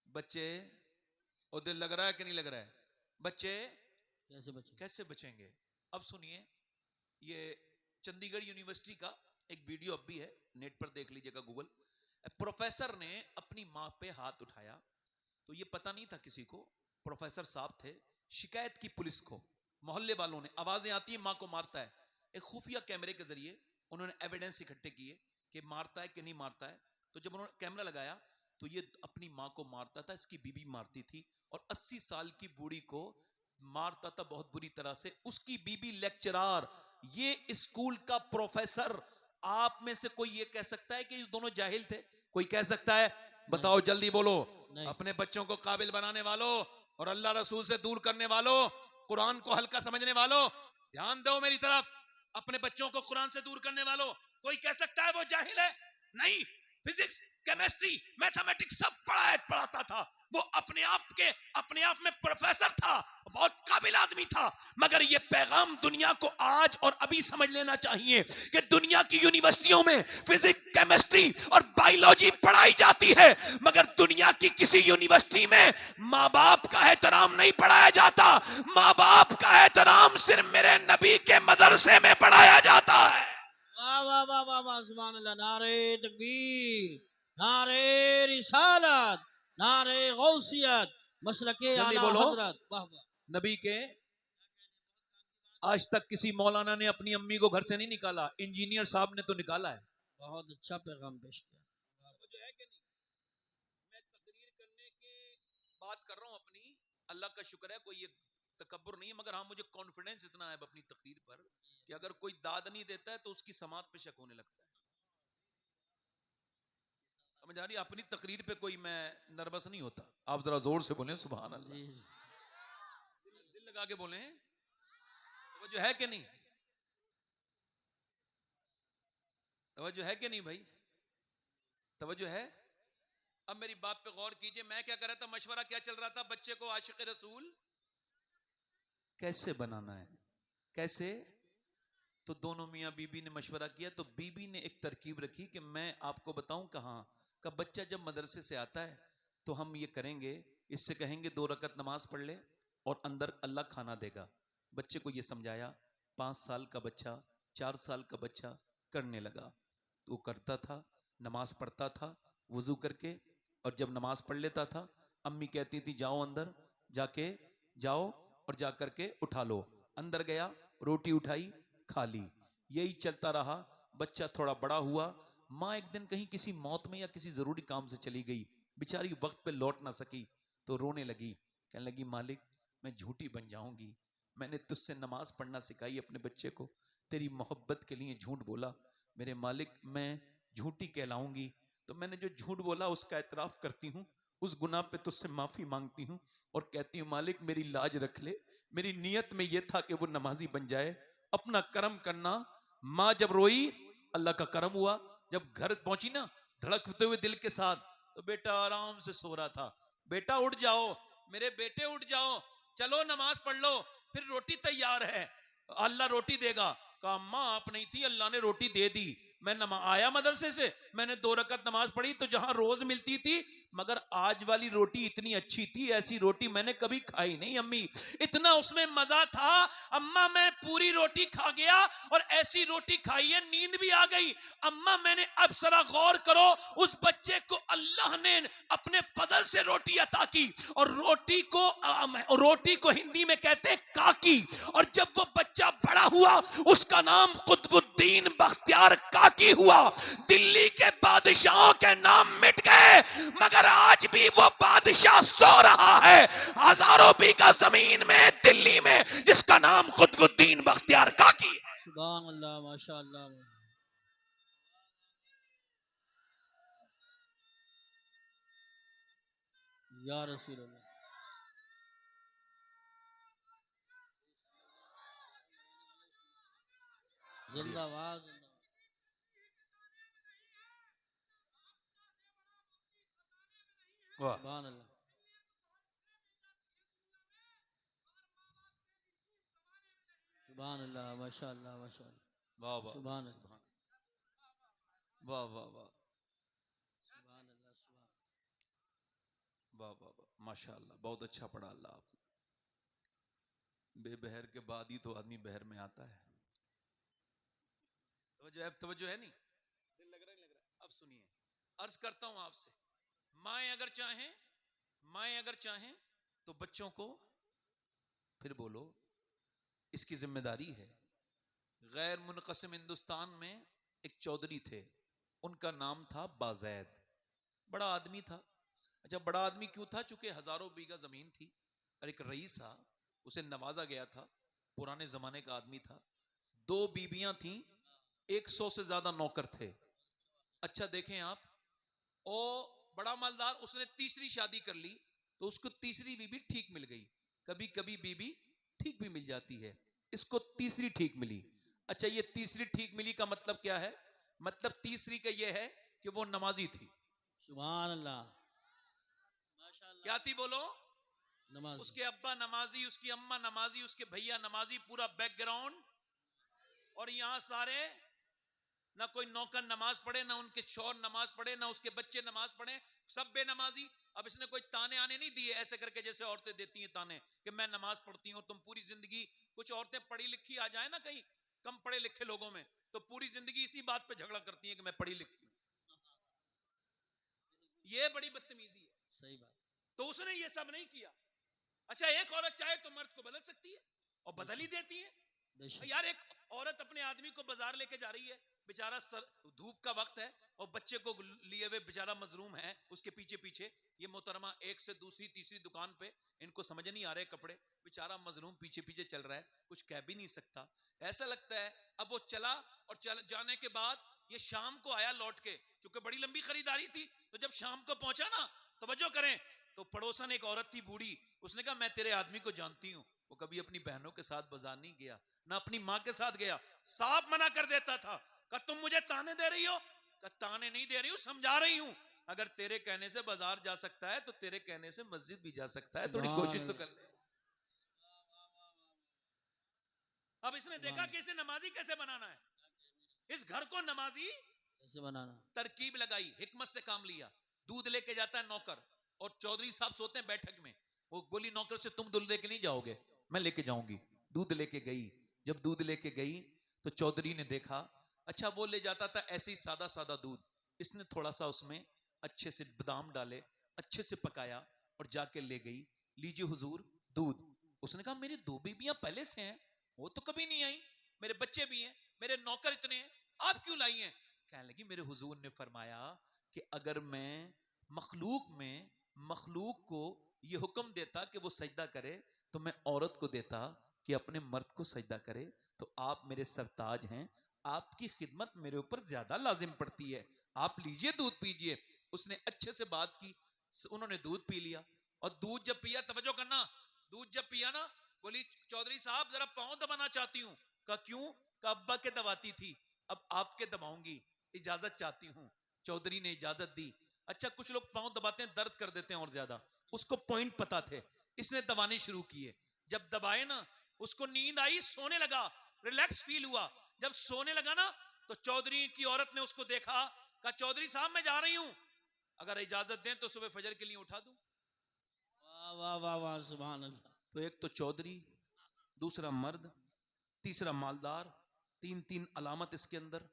बच्चे, और दिल लग रहा है कि नहीं लग रहा है, बच्चे कैसे बचेंगे। अब सुनिए, ये चंडीगढ़ यूनिवर्सिटी का एक वीडियो अब भी है, नेट पर देख लीजिएगा गूगल। प्रोफेसर ने अपनी माँ पे हाथ उठाया तो ये पता नहीं था किसी को, प्रोफेसर साहब थे। शिकायत की पुलिस को, मोहल्ले वालों ने, आवाजें आती है माँ को मारता है। एक खुफिया कैमरे के जरिए उन्होंने एविडेंस इकट्ठे किए कि मारता है कि नहीं मारता है। तो जब उन्होंने कैमरा लगाया तो ये अपनी माँ को मारता था, इसकी बीबी मारती थी, और 80 साल की बूढ़ी को मारता था बहुत बुरी तरह से। उसकी बीबी लेक्चरर, ये स्कूल का प्रोफेसर। आप में से कोई ये कह सकता है कि ये दोनों जाहिल थे? कोई कह सकता है? बताओ जल्दी बोलो। नहीं। अपने बच्चों को काबिल बनाने वालों और अल्लाह रसूल से दूर करने वालों, कुरान को हल्का समझने वालों, ध्यान दो मेरी तरफ। अपने बच्चों को कुरान से दूर करने वालों, कोई कह सकता है वो जाहिल है? नहीं। फिजिक्स, केमिस्ट्री, मैथमेटिक्स सब पढ़ाता था। वो अपने आप में प्रोफेसर था, बहुत काबिल आदमी था। मगर ये पैगाम दुनिया को आज और अभी समझ लेना चाहिए कि दुनिया की यूनिवर्सिटियों में फिजिक्स, केमिस्ट्री और बायोलॉजी पढ़ाई जाती है, मगर दुनिया की किसी यूनिवर्सिटी में माँ बाप का एहतराम नहीं पढ़ाया जाता। माँ बाप का एहतराम सिर्फ मेरे नबी के मदरसे में पढ़ाया जाता है। वाह वाह वाह वाह वाह, सुभान अल्लाह। नारे तकबीर, नारे रिसालत, नारे गौसियत, मसलके जल्दी आला बोलो। हजरत। वाह वाह। नबी के आज तक किसी मौलाना ने अपनी अम्मी को घर से नहीं निकाला, इंजीनियर साहब ने तो निकाला है। बहुत अच्छा पैगाम पेश किया। जो है कि नहीं, मैं तकरीर करने की बात कर रहा हूं अपनी, अल्लाह का शुक्र है कोई ये तकब्बुर नहीं है, मगर हाँ मुझे कॉन्फिडेंस इतना है अपनी तकरीर पर कि अगर कोई दाद नहीं देता है तो उसकी समात पे शक होने लगता है। समझ आ रही? अपनी तकरीर पे कोई मैं नर्वस नहीं होता। आप जरा जोर से बोलें सुभान अल्लाह, जी। दिल लगा के बोलें। तो जो है कि नहीं, तवज्जो है कि नहीं भाई? तवज्जो है? अब मेरी बात पे गौर कीजिए। मैं क्या कर रहा था, मशवरा क्या चल रहा था? बच्चे को आशिक रसूल कैसे बनाना है, कैसे? तो दोनों मियाँ बीबी ने मशवरा किया। तो बीबी ने एक तरकीब रखी कि मैं आपको बताऊं कहाँ का बच्चा जब मदरसे से आता है तो हम ये करेंगे, इससे कहेंगे 2 रकत नमाज पढ़ ले और अंदर अल्लाह खाना देगा। बच्चे को ये समझाया। 5 साल का बच्चा, 4 साल का बच्चा करने लगा। तो वो करता था, नमाज पढ़ता था वजू करके, और जब नमाज पढ़ लेता था अम्मी कहती थी जाओ अंदर, जाके जाओ और जा करके उठा लो। अंदर गया, रोटी उठाई, खा ली। यही चलता रहा। बच्चा थोड़ा बड़ा हुआ। माँ एक दिन कहीं किसी मौत में या किसी जरूरी काम से चली गई, बेचारी वक्त पे लौट ना सकी, तो रोने लगी। कहने लगी मालिक मैं झूठी बन जाऊंगी, मैंने तुझसे नमाज पढ़ना सिखाई अपने बच्चे को, तेरी मोहब्बत के लिए झूठ बोला, मेरे मालिक मैं झूठी कहलाऊंगी। तो मैंने जो झूठ बोला उसका एतराफ करती हूँ, उस गुनाह पे तुझसे माफी मांगती हूँ और कहती हूँ मालिक मेरी लाज रख ले, मेरी नियत में यह था कि वो नमाजी बन जाए, अपना करम करना। माँ जब रोई अल्लाह का करम हुआ। जब घर पहुंची ना धड़कते हुए दिल के साथ, तो बेटा आराम से सो रहा था। बेटा उठ जाओ, मेरे बेटे उठ जाओ, चलो नमाज पढ़ लो, फिर रोटी तैयार है, अल्लाह रोटी देगा। कहा अम्मा आप नहीं थी, अल्लाह ने रोटी दे दी। मैं आया मदरसे से, मैंने 2 रकत नमाज पढ़ी तो जहां रोज मिलती थी, मगर आज वाली रोटी इतनी अच्छी थी, ऐसी रोटी मैंने कभी खाई नहीं अम्मी, इतना उसमें मजा था। अम्मा मैं पूरी रोटी खा गया और ऐसी रोटी खाई है नींद भी आ गई। अम्मा मैंने, अब जरा गौर करो, उस बच्चे को अल्लाह ने अपने फजल से रोटी अता की, और रोटी को हिंदी में कहते हैं काकी। और जब वो बच्चा बड़ा हुआ उसका नाम कुतुबुद्दीन बख्तियार काकी हुआ। दिल्ली के बादशाहों के नाम मिट गए, मगर आज भी वो बादशाह सो रहा है हजारों बीघा जमीन में दिल्ली में, जिसका नाम कुतुबुद्दीन बख्तियार काकी है। सुभान अल्लाह, माशाअल्लाह। या रसूल अल्लाह। जिंदाबाद, जिंदाबाद। वाह सुभान अल्लाह। सुभान अल्लाह, माशाअल्लाह, माशाअल्लाह। वाह वाह सुभान अल्लाह, सुभान, वाह वाह वाह सुभान अल्लाह, सुभान। वाह वाह वाह, माशाअल्लाह बहुत अच्छा पढ़ा अल्लाह आपने। बेबहर के बाद ही तो आदमी बहर में आता है। तवज्जो है नहीं? दिल लग रहा है, नहीं लग रहा? अब सुनिए, अर्ज करता हूं आपसे, माएं अगर चाहें तो बच्चों को, फिर बोलो, इसकी जिम्मेदारी है। गैर मुनक़सिम हिंदुस्तान में एक चौधरी थे, उनका नाम था बाज़ैद। बड़ा आदमी था। अच्छा, बड़ा आदमी क्यों था? चूंकि हजारों बीघा जमीन थी और एक रईस था, उसे नवाजा गया था, पुराने जमाने का आदमी था। 2 बीबियां थीं, 100 से ज्यादा नौकर थे। अच्छा देखें आप, ओ बड़ा मालदार, उसने तीसरी शादी कर ली तो उसको तीसरी बीबी ठीक मिल गई। कभी कभी बीबी ठीक भी मिल जाती है, इसको तीसरी ठीक मिली। अच्छा, ये तीसरी ठीक मिली का मतलब क्या है? मतलब तीसरी का ये है कि वो नमाजी थी। सुभान अल्लाह, माशाअल्लाह। क्या थी बोलो? नमाज। उसके अब्बा नमाजी, उसकी अम्मा नमाजी, उसके भैया नमाजी, पूरा बैकग्राउंड। और यहां सारे, ना कोई नौकर नमाज पढ़े, ना उनके शौहर नमाज पढ़े, ना उसके बच्चे नमाज पढ़े, सब बेनमाजी। अब इसने कोई ताने आने नहीं दिए ऐसे करके जैसे औरतें देती हैं ताने कि मैं नमाज पढ़ती हूं तुम पूरी जिंदगी। कुछ औरतें पढ़ी लिखी आ जाए ना कहीं कम पढ़े लिखे लोगों में, तो पूरी जिंदगी इसी बात पे झगड़ा करती हैं कि मैं पढ़ी लिखी हूं। ये बड़ी बदतमीजी है। सही बात। तो उसने ये सब नहीं किया। अच्छा, एक औरत चाहे तो मर्द को बदल सकती है और बदल ही देती है। बेशक। यार, एक औरत अपने आदमी को बाजार लेके जा रही है, बेचारा धूप का वक्त है और बच्चे को लिए हुए बेचारा मजलूम है उसके पीछे पीछे। ये मोहतरमा एक से दूसरी तीसरी दुकान पे, इनको समझ नहीं आ रहे कपड़े, बेचारा मजलूम पीछे पीछे चल रहा है, कुछ कह भी नहीं सकता। ऐसा लगता है अब वो चला, और चल जाने के बाद ये शाम को आया लौट के, क्योंकि बड़ी लंबी खरीदारी थी। तो जब शाम को पहुंचा ना, तवज्जो करें, तो पड़ोसन एक औरत थी बूढ़ी, उसने कहा मैं तेरे आदमी को जानती हूं, वो कभी अपनी बहनों के साथ बाजार नहीं गया, ना अपनी मां के साथ गया, साफ मना कर देता था। कहा तुम मुझे ताने दे रही हो? कहा ताने नहीं दे रही हूं, समझा रही हूं। अगर तेरे कहने से बाजार जा सकता है तो तेरे कहने से मस्जिद भी जा सकता है, थोड़ी सुभान कोशिश तो कर अल्लाह। ले। अब इसने देखा कि इसे नमाजी कैसे बनाना है, इस घर को नमाजी कैसे बनाना। तरकीब लगाई, हिकमत से काम लिया। दूध लेके जाता है नौकर, और चौधरी साहब सोते हैं बैठक में। वो बोली नौकर से, तुम दूध लेके नहीं जाओगे, मैं लेके जाऊंगी। दूध लेके गई। जब दूध लेके गई तो चौधरी ने देखा, अच्छा वो ले जाता था ऐसे ही सादा सादा दूध, इसने थोड़ा सा उसमें अच्छे से बादाम डाले, अच्छे से पकाया और जाके ले गई, लीजिए हुजूर दूध। उसने कहा मेरी 2 बीबियां पहले से हैं, वो तो कभी नहीं आई, मेरे बच्चे भी हैं, मेरे नौकर इतने हैं, आप क्यों लाई हैं? कहने लगी मेरे हुजूर ने फरमाया कि अगर मैं मखलूक को यह हुक्म देता कि वो सजदा करे, तो मैं औरत को देता कि अपने मर्द को सजदा करे। तो आप मेरे सरताज हैं, आपकी खिदमत मेरे ऊपर ज्यादा लाजिम पड़ती है, आप लीजिए दूध पीजिए। उसने अच्छे से बात की, उन्होंने दूध पी लिया। और दूध जब पिया, तवज्जो करना, दूध जब पिया ना, बोली चौधरी साहब जरा पांव दबाना चाहती हूं। कहा क्यों? कहा अब्बा के दबाती थी, अब आपके दबाऊंगी, इजाजत चाहती हूं। चौधरी ने इजाजत दी। अच्छा, कुछ लोग पांव दबाते हैं दर्द कर देते हैं और ज्यादा, उसको पॉइंट पता थे, इसने दबाने शुरू किए। जब दबाए ना, उसको नींद आई, सोने लगा, रिलैक्स फील हुआ। जब सोने लगा ना, तो चौधरी की औरत ने उसको देखा, कहा चौधरी साहब मैं जा रही हूं, अगर इजाजत दें तो सुबह फजर के लिए उठा दूं। वाह वाह वाह वाह, सुभान अल्लाह। तो एक तो चौधरी, दूसरा मर्द, तीसरा मालदार, 3 अलामत इसके अंदर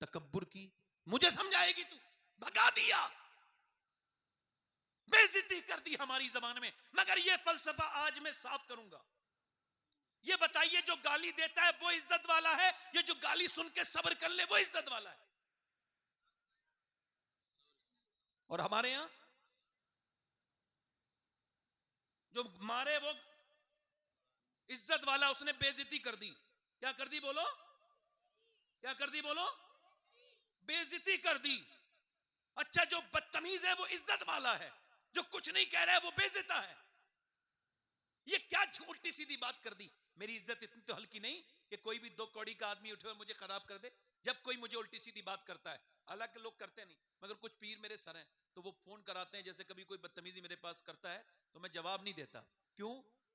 तकब्बुर की। मुझे समझाएगी तू? भगा दिया, बेइज्जती कर दी हमारी जबान में। मगर यह फलसफा आज मैं साफ करूंगा। ये बताइए, जो गाली देता है वो इज्जत वाला है, ये जो गाली सुन के सब्र कर ले वो इज्जत वाला है? और हमारे यहां जो मारे वो इज्जत वाला, उसने बेइज्जती कर दी। क्या कर दी बोलो? क्या कर दी बोलो? बेइज्जती कर दी। अच्छा, जो बदतमीज है वो इज्जत वाला है, जो कुछ नहीं कह रहा है वो बेइज्जता है। ये क्या उल्टी सीधी बात कर दी। मेरी इज्जत इतनी तो हल्की नहीं कि कोई भी 2 कौड़ी का आदमी उठे और मुझे खराब कर दे। जब कोई मुझे उल्टी सीधी बात करता है, हालांकि लोग करते नहीं, मगर कुछ पीर मेरे सर हैं तो वो फोन कराते हैं, जैसे कभी कोई बदतमीजी मेरे पास करता है तो मैं जवाब नहीं देता। क्यों?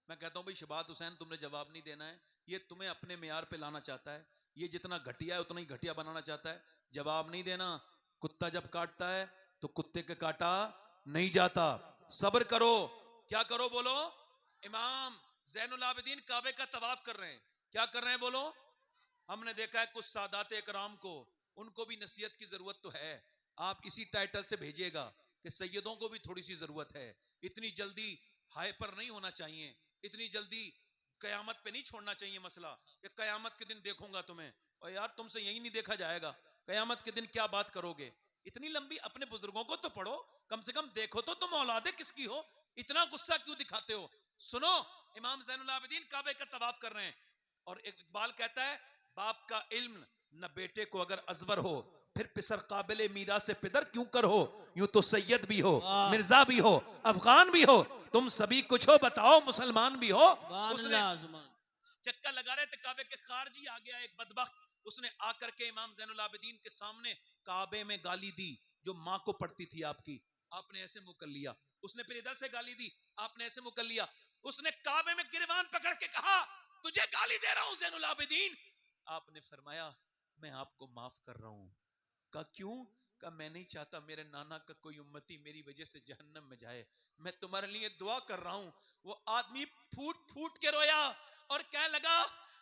मैं कहता हूं भाई शबात हुसैन, तुमने जवाब नहीं देना है, ये तुम्हें अपने मेयार पे लाना चाहता है, ये जितना घटिया है उतना ही घटिया बनाना चाहता है, जवाब नहीं देना। कुत्ता जब काटता है तो कुत्ते के काटा नहीं जाता, सब्र करो। क्या करो बोलो? इमाम ज़ैनुल आबिदीन काबे का तवाफ कर रहे हैं, क्या कर रहे हैं बोलो? हमने देखा है कुछ सादात इकराम को, उनको भी नसीहत की जरूरत तो है। आप इसी टाइटल से भेजिएगा कि सैयदों को भी थोड़ी सी जरूरत है, इतनी जल्दी हाइपर नहीं होना चाहिए, इतनी जल्दी कयामत पे नहीं छोड़ना चाहिए मसला कि कयामत के दिन देखूंगा तुम्हें, और यार तुमसे यही नहीं देखा जाएगा, कयामत के दिन क्या बात करोगे। इतनी लंबी अपने बुजुर्गों को तो पढ़ो, कम से कम देखो तो तुम औलादे किसकी हो, इतना गुस्सा क्यों दिखाते हो। सुनो, इमाम ज़ैनुल आबिदीन काबे का तवाफ कर रहे हैं और इकबाल कहता है बाप का इल्म न बेटे को अगर अजवर हो, फिर पिसर काबिले मीरा से पिदर क्यों कर हो, यूं तो सैयद भी हो, वाह मिर्जा भी हो, अफगान भी हो, तुम सभी कुछ हो, बताओ मुसलमान भी हो। सुभान उसने अल्लाह, सुभान चक्कर लगा रहे थे काबे के, खारजी आ गया एक बदबख्त, उसने आकर के इमाम ज़ैनुल आबिदीन के सामने काबे में गाली दी, जो माँ को पड़ती थी आपकी, आपने ऐसे मुंह कर लिया। उसने फिर इधर से गाली दी, आपने ऐसे मुंह कर लिया। उसने काबे में गिरबान पकड़ के कहा तुझे गाली दे रहा हूं ज़ैनुल आबिदीन। आपने फरमाया मैं आपको माफ कर रहा हूं। का क्यों? का मैं नहीं चाहता मेरे नाना का कोई उम्मती मेरी वजह से जहन्नम में जाए, मैं तुम्हारे लिए दुआ कर रहा हूं। वो आदमी फूट फूट के रोया और कहने लगा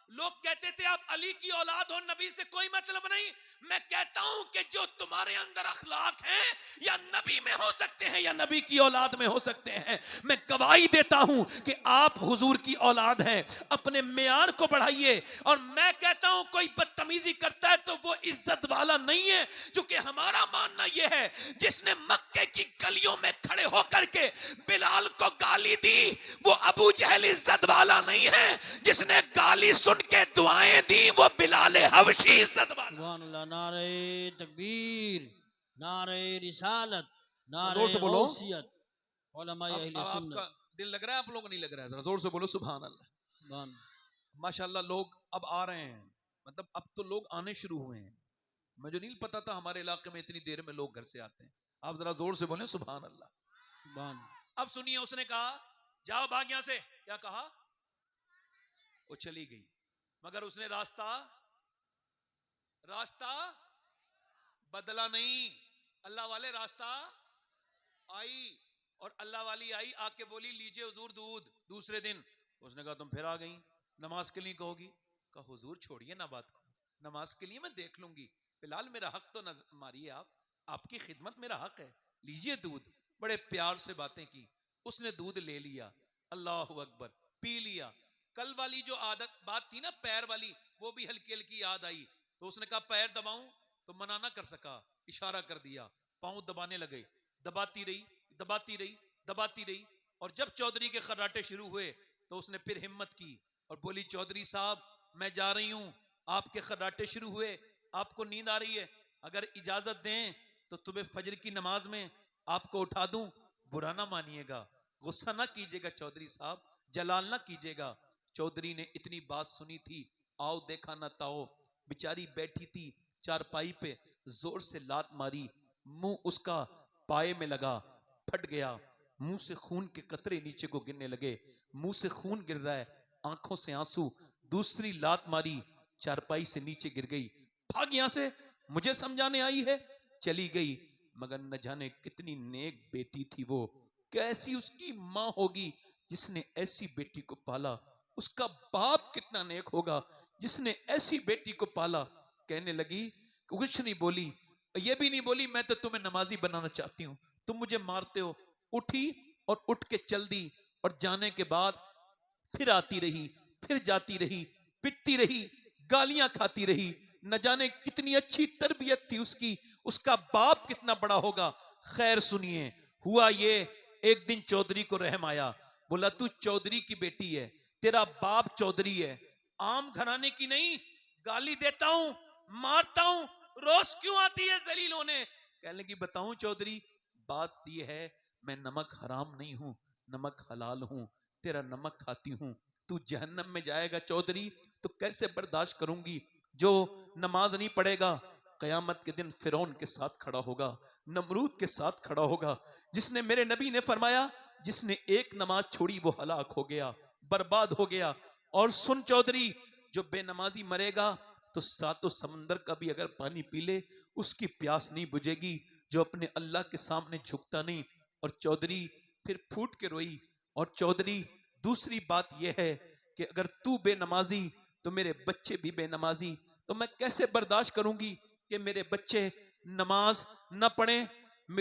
लोग कहते थे आप अली की औलाद हो, नबी से कोई मतलब नहीं। मैं कहता हूं कि जो तुम्हारे अंदर अखलाक हैं या नबी में हो सकते हैं या नबी की औलाद में हो सकते हैं। मैं गवाही देता हूं कि आप हुजूर की औलाद हैं, अपने मेयार को बढ़ाइए। और मैं कहता हूं कोई बदतमीजी करता है तो वो इज्जत वाला नहीं है, क्योंकि हमारा मानना यह है जिसने मक्के की गलियों में खड़े होकर के बिलाल को गाली दी वो अबू जहल इज्जत वाला नहीं है, जिसने गाली सुन के दुआएं दी वो बिलाल हबशी इज्जत वाला। सुभान अल्लाह। नारे तकबीर, नारे रिसालत, नारे जोर से बोलो। गौसियत, उलमा अब अहले आपका सुन्नत। दिल लग रहा है, आप लोगों को नहीं लग रहा है? जरा जोर से बोलो सुभान अल्लाह। सुभान माशाल्लाह लोग अब आ रहे हैं, मतलब अब तो लोग आने शुरू हुए हैं। मुझे नहीं पता था हमारे इलाके में इतनी देर में लोग घर से आते हैं। आप जरा जोर से बोले सुभान अल्लाह। सुभान अब सुनिए, उसने कहा जाओ भाग यहां से। क्या कहा? वो चली गई, मगर उसने रास्ता रास्ता बदला नहीं। अल्लाह वाले रास्ता आई, और अल्लाह वाली आई आके बोली लीजिए हुजूर दूध। दूसरे दिन उसने कहा तुम फिर आ गई, नमाज के लिए कहोगी? कहा हुजूर छोड़िए ना बात को, नमाज के लिए मैं देख लूंगी, फिलहाल मेरा हक तो मारिए, आप आपकी खिदमत मेरा हक है, लीजिए दूध। बड़े प्यार से बातें की, उसने दूध ले लिया, अल्लाह अकबर, पी लिया। कल वाली जो आदत बात थी ना पैर वाली, वो भी हल्की हल्की याद आई। तो उसने कहा पैर दबाऊं, तो मना ना कर सका, इशारा कर दिया, पांव दबाने लगे। दबाती रही दबाती रही दबाती रही, और जब चौधरी के खर्राटे शुरू हुए तो उसने फिर हिम्मत की और बोली चौधरी साहब मैं जा रही हूं, आपके खर्राटे शुरू हुए, आपको नींद आ रही है, अगर इजाजत दें तो तुम्हें फजर की नमाज में आपको उठा दूं, बुरा ना मानिएगा, गुस्सा ना कीजिएगा चौधरी साहब, जलाल ना कीजिएगा। चौधरी ने इतनी बात सुनी थी, आओ देखा ना ताओ, बेचारी बैठी थी चारपाई पे, जोर से लात मारी, मुंह उसका पाए में लगा, फट गया, मुंह से खून के कतरे नीचे को गिरने लगे, मुंह से खून गिर रहा है, आंखों से आंसू। दूसरी लात मारी, चारपाई से नीचे गिर गई, भाग यहां से, मुझे समझाने आई है। चली गई, मगर न जाने कितनी नेक बेटी थी वो, कैसी उसकी मां होगी जिसने ऐसी बेटी को पाला, उसका बाप कितना नेक होगा जिसने ऐसी बेटी को पाला। कहने लगी, कुछ नहीं बोली, ये भी नहीं बोली मैं तो तुम्हें नमाजी बनाना चाहती हूं, तुम मुझे मारते हो। उठी और उठ के चल दी, और जाने के बाद फिर आती रही, फिर जाती रही, पिटती रही, गालियां खाती रही। न जाने कितनी अच्छी तरबियत थी उसकी, उसका बाप कितना बड़ा होगा। खैर सुनिए, हुआ ये, एक दिन चौधरी को रहम आया, बोला तू चौधरी की बेटी है, तेरा बाप चौधरी है, आम घराने की नहीं, गाली देता हूं, मारता हूं, रोज क्यों आती है जलील होने। कहने लगी बताऊं चौधरी, बात ये है मैं नमक हराम नहीं हूं, नमक हलाल हूं, तेरा नमक खाती हूं, तू जहन्नम में जाएगा चौधरी, तो कैसे बर्दाश्त करूंगी। जो नमाज नहीं पढ़ेगा कयामत के दिन फिरौन के साथ खड़ा होगा, नमरूद के साथ खड़ा होगा। जिसने, मेरे नबी ने फरमाया जिसने एक नमाज छोड़ी वो हलाक हो गया, बर्बाद हो गया। और सुन चौधरी, जो बेनमाजी मरेगा तो सातों समंदर का भी अगर पानी पी ले उसकी प्यास नहीं बुझेगी, जो अपने अल्लाह के सामने झुकता नहीं। और चौधरी फिर फूट के रोई। और चौधरी दूसरी बात यह है कि अगर तू बेनमाजी तो मेरे बच्चे भी बेनमाजी, तो मैं कैसे बर्दाश्त करूंगी कि मेरे बच्चे नमाज न पढ़े,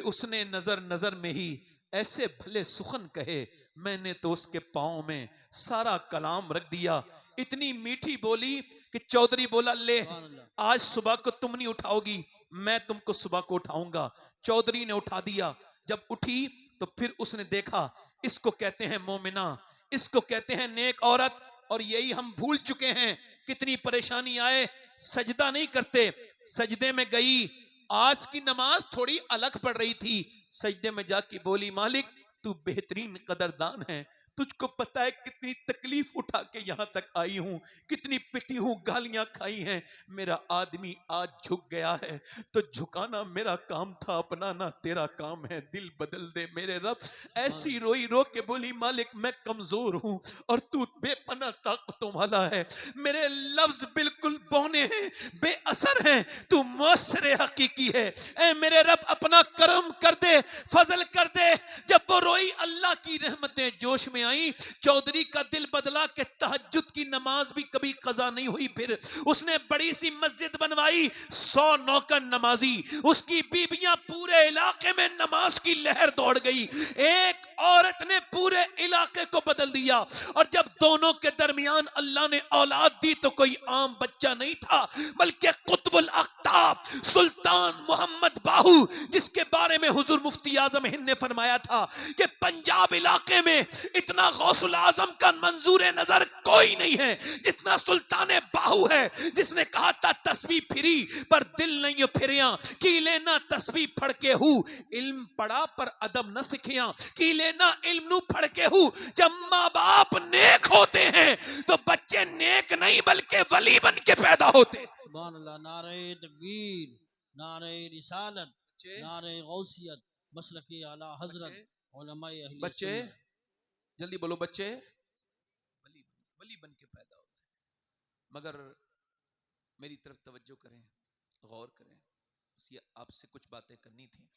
उसने नजर नजर में ही ऐसे भले सुखन कहे, मैंने तो उसके पांव में सारा कलाम रख दिया। इतनी मीठी बोली कि चौधरी बोला, ले सुभान अल्लाह। आज सुबह को तुम नहीं उठाओगी, मैं तुमको सुबह को उठाऊंगा। चौधरी ने उठा दिया। जब उठी तो फिर उसने देखा, इसको कहते हैं मोमिना, इसको कहते हैं नेक औरत, और यही हम भूल चुके हैं। कितनी परेशानी आए, सजदा नहीं करते, सजदे में गई। आज की नमाज थोड़ी अलग पड़ रही थी, सजदे में जाके बोली, मालिक तू बेहतरीन कदरदान है, तुझको पता है कितनी तकलीफ उठा के यहां तक आई हूं, कितनी पिटी हूं, गालियां खाई हैं, मेरा आदमी आज झुक गया है, तो झुकाना मेरा काम था, अपनाना तेरा काम है, दिल बदल दे मेरे रब। ऐसी रोई रो के बोली, मालिक मैं कमजोर हूं और तू बेपना ताकतों वाला है, मेरे लफ्ज बिल्कुल बौने हैं, बेअसर हैं, तू मौसर हकीकी है। ऐ मेरे रब अपना करम कर दे, फजल कर दे। जब वो रोई, अल्लाह की रहमतें जोश में आई, चौधरी का दिल बदला कि तहज्जुद की नमाज भी कभी कज़ा नहीं हुई। फिर उसने बड़ी सी मस्जिद बनवाई, 100 नौकर नमाजी, उसकी बीबियां, पूरे इलाके में नमाज की लहर दौड़ गई। एक औरत ने पूरे इलाके को बदल दिया। और जब दोनों के दरमियान अल्लाह ने औलाद दी तो कोई आम बच्चा नहीं था, बल्कि कुतुबुल अख्ताब सुल्तान मोहम्मद बाहू, जिसके बारे में हुजूर मुफ्ती आजम हिंद ने फरमाया था कि पंजाब इलाके में इतना गौसुल आजम का मंजूर नजर कोई नहीं है जितना सुल्तान बाहू है, जिसने कहा था तस्बीह फिरी पर दिल नहीं फिरिया, की लेना तस्बीह फड़ के हूं, इल्म पढ़ा पर अदब न सिखिया, की लेना इल्म नु फड़ के हूं। जब माँ बाप नेक होते हैं तो बच्चे नेक नहीं बल्कि वली बन के पैदा होते हैं। सुभान अल्लाह। नारे तकबीर, नारे रिसालत, नारे गौसियत, मसलके आला हजरत, उलमाए अहले बच्चे सुन्नत। जल्दी बोलो, बच्चे वली वली बन के पैदा होते हैं। मगर मेरी तरफ तवज्जो करें, गौर करें, बस आपसे कुछ बातें करनी थी।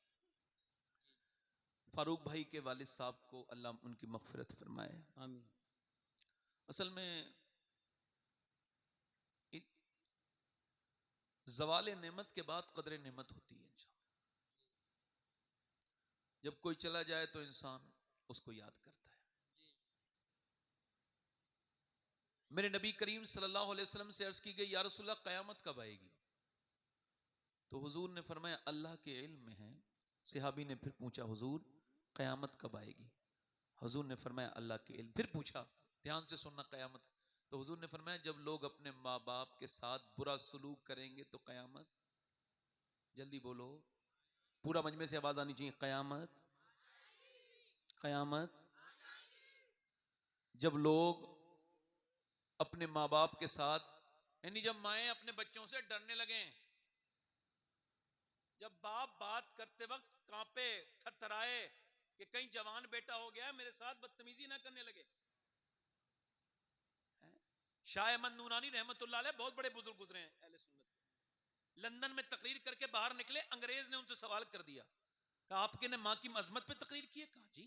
फारूक भाई के वालिद साहब को अल्लाह उनकी मगफिरत फरमाए। आमीन। असल में ज़वाले नेमत के बाद कदर नेमत होती है इंसान। जब कोई चला जाए तो इंसान उसको याद करता है। मेरे नबी करीम सल्लल्लाहु अलैहि वसल्लम से अर्ज की गई, या रसूलल्लाह क़यामत कब आएगी? तो हुजूर ने फरमाया अल्लाह के इल्म में है। सहाबी ने फिर पूछा, हुजूर क़यामत कब आएगी? हुजूर ने फरमाया अल्लाह के इल्म। फिर पूछा, ध्यान से सुनना, क़यामत। तो हुजूर ने फरमाया जब लोग अपने माँ बाप के साथ बुरा सलूक करेंगे तो क़यामत। जल्दी बोलो, पूरा मजमे से आवाज आनी चाहिए, क़यामत, क़यामत। जब लोग अपने माँ बाप के साथ, यानी जब माएँ अपने बच्चों से डरने लगे, जब बाप बात करते वक्त कांपे, थरथराए कि कहीं जवान बेटा हो गया मेरे साथ बदतमीजी ना करने लगे। शाह अहमद नूरानी रहमतुल्लाह अलैह बहुत बड़े बुजुर्ग गुजरे हैं अहले सुन्नत। लंदन में तकरीर करके बाहर निकले, अंग्रेज ने उनसे सवाल कर दिया, कहा आपके ने माँ की अजमत पे तकरीर की है? कहा जी।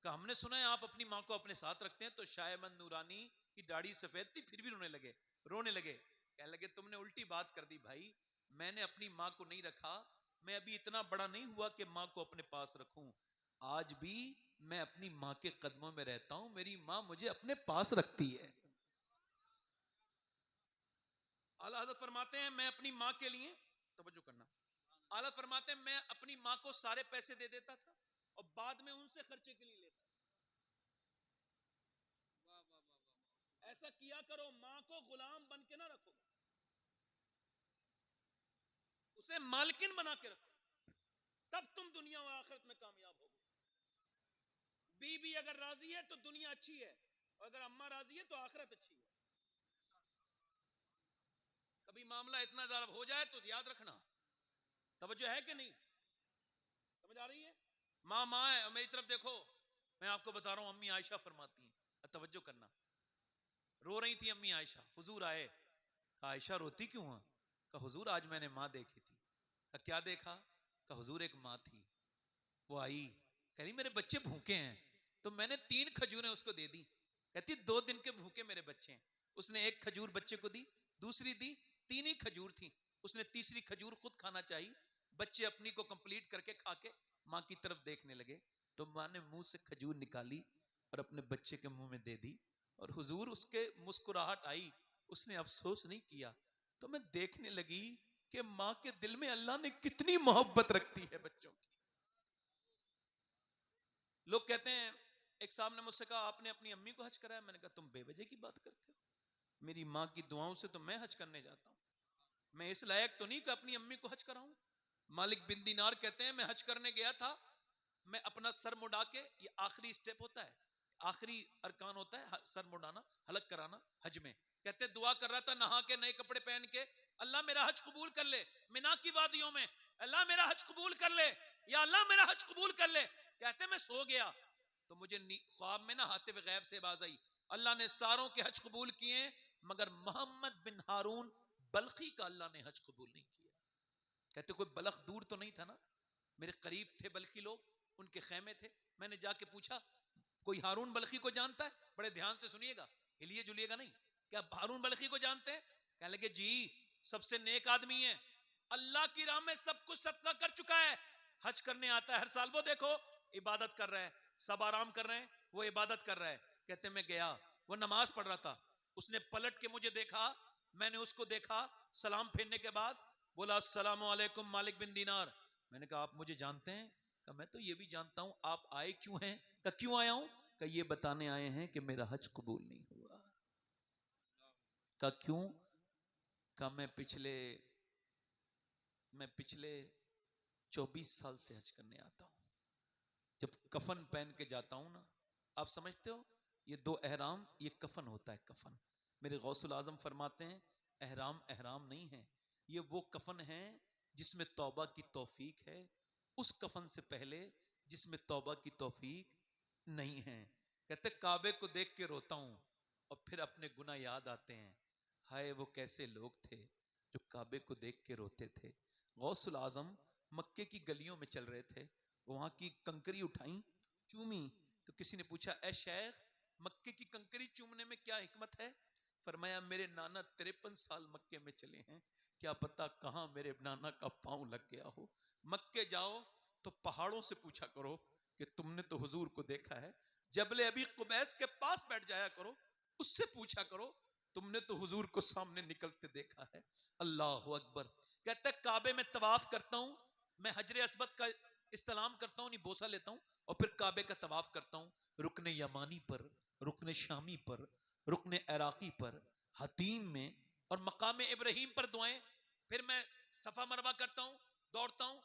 कहा हमने सुना है आप अपनी माँ को अपने साथ रखते हैं। तो शाह अहमद नूरानी की दाढ़ी सफेद थी फिर भी रोने लगे, कहने लगे तुमने उल्टी बात कर दी भाई, मैंने अपनी माँ को नहीं रखा, मैं अभी इतना बड़ा नहीं हुआ कि माँ को अपने पास रखूं। आज भी मैं अपनी माँ के कदमों में रहता हूं, मेरी माँ मुझे अपने पास रखती है। आला हज़रत फरमाते हैं मैं अपनी माँ के लिए, तवज्जो करना, आला फरमाते हैं मैं अपनी माँ को सारे पैसे दे देता था और बाद में उनसे खर्चे के लिए लेता। ऐसा किया करो, माँ को गुलाम बन के ना रखो, उसे मालकिन बना के रखो, तब तुम दुनिया और आखिरत में कामयाब होगे। बीबी अगर राजी है तो दुनिया अच्छी है, और अगर अम्मा राजी है तो आखिरत अच्छी है। कभी मामला इतना ज्यादा हो जाए तो याद रखना, तवज्जो है कि नहीं, समझ आ रही है? माँ माँ है, मेरी तरफ देखो, मैं आपको बता रहा हूं, अम्मी आयशा फरमाती हैं, तवज्जो करना, रो रही थी अम्मी आयशा, हुजूर आए, कहा आयशा रोती क्यों है? कहा हुजूर आज मैंने माँ देखी थी। कहा क्या देखा? कहा हुजूर एक माँ थी, वो आई, कह रही मेरे बच्चे भूखे हैं, तो मैंने 3 खजूरें उसको दे दी, कहती 2 दिन के भूखे मेरे बच्चे हैं। उसने 1 खजूर बच्चे को दी, दूसरी दी, 3 ही खजूर थी, उसने तीसरी खजूर खुद खाना चाहिए, बच्चे अपनी को कंप्लीट करके खा के माँ की तरफ देखने लगे, तो माँ ने मुंह से खजूर निकाली और अपने बच्चे के मुंह में दे दी, और हुजूर उसके मुस्कुराहट आई, उसने अफसोस नहीं किया। तो मैं देखने लगी कि माँ के दिल में अल्लाह ने कितनी मोहब्बत रखती है बच्चों की। लोग कहते हैं, एक साहब ने मुझसे कहा आपने अपनी अम्मी को हज कराया। मैंने कहा तुम बेवजह की बात करते हो, मेरी माँ की दुआओं से तो मैं हज करने जाता हूं, मैं इस लायक तो नहीं कि अपनी अम्मी को हज कराऊं। मालिक बिन दीनार कहते हैं मैं हज करने गया था, मैं अपना सर मुड़ा के, ये आखिरी स्टेप होता है, आखिरी अरकान होता है सर मुड़ाना, हलक कराना हज में। कहते दुआ कर रहा था नहा के, नए कपड़े पहन के, अल्लाह मेरा हज कबूल कर ले, मिना की वादियों में, अल्लाह मेरा हज कबूल कर ले, या अल्लाह मेरा हज कबूल कर ले। कहते मैं सो गया तो मुझे ख्वाब में ना हातिफ गैब से आवाज आई, अल्लाह ने सारों के हज कबूल किए मगर मोहम्मद बिन हारून बल्खी का अल्लाह ने हज कबूल नहीं किया। कहते कोई बलख दूर तो नहीं था ना, मेरे करीब थे बल्खी लोग, उनके खेमे थे। मैंने जाके पूछा कोई हारून बल्खी को जानता है? बड़े ध्यान से सुनिएगा, हिलिए जुलिएगा नहीं, क्या हारून बल्खी को जानते हैं? कहने लगे जी सबसे नेक आदमी है, अल्लाह की राह में सब कुछ सदका कर चुका है, हज करने आता है हर साल। वो देखो इबादत कर रहा है, सब आराम कर रहे हैं, वो इबादत कर रहा है। कहते मैं गया, वो नमाज पढ़ रहा था, उसने पलट के मुझे देखा, मैंने उसको देखा, सलाम फेरने के बाद बोला अस्सलाम वालेकुम मालिक बिन दीनार। मैंने कहा आप मुझे जानते हैं? कहा मैं तो ये भी जानता हूं, आप आए क्यों हैं? कहा क्यों आया हूं? कहा ये बताने आए हैं कि मेरा हज कबूल नहीं हुआ। कहा क्यों? कहा मैं पिछले 24 साल से हज करने आता हूं, जब कफन पहन के जाता हूं ना, आप समझते हो ये दो एहराम, ये कफन होता है, कफन। मेरे गौसुल आजम फरमाते हैं एहराम एहराम नहीं है, ये वो कफन है जिसमें तौबा की तौफीक है, उस कफन से पहले जिसमें तौबा की तौफीक नहीं है। कहते काबे को देख के रोता हूं और फिर अपने गुनाह याद आते हैं, हाय वो कैसे लोग थे जो काबे को देख के रोते थे। गौसुल आजम मक्के की गलियों में चल रहे थे, वहां की कंकरी उठाई, चूमी, तो किसी ने पूछा ए शेख मक्के की कंकरी चूमने में क्या हिकमत है? फरमाया मेरे नाना 53 साल मक्के में चले हैं, क्या पता कहां मेरे नाना का पांव लग गया हो। मक्के जाओ तो पहाड़ों से पूछा करो कि तुमने तो हुजूर को देखा है, जबले अभी कुबैस के पास बैठ जाया करो, उससे पूछा करो तुमने तो हुजूर को सामने निकलते देखा है। अल्लाह अकबर। कहते काबे में तवाफ करता हूं, मैं हजरे अस्वद का इस्तलाम करता हूं, नहीं बोसा लेता हूं, और फिर काबे का तवाफ करता हूं, रुकने यमानी पर, रुकने शामी पर, रुकने इराकी पर, हतीम में और मकाम इब्राहिम पर दुआएं। फिर मैं सफा मरवा करता हूं, दौड़ता हूं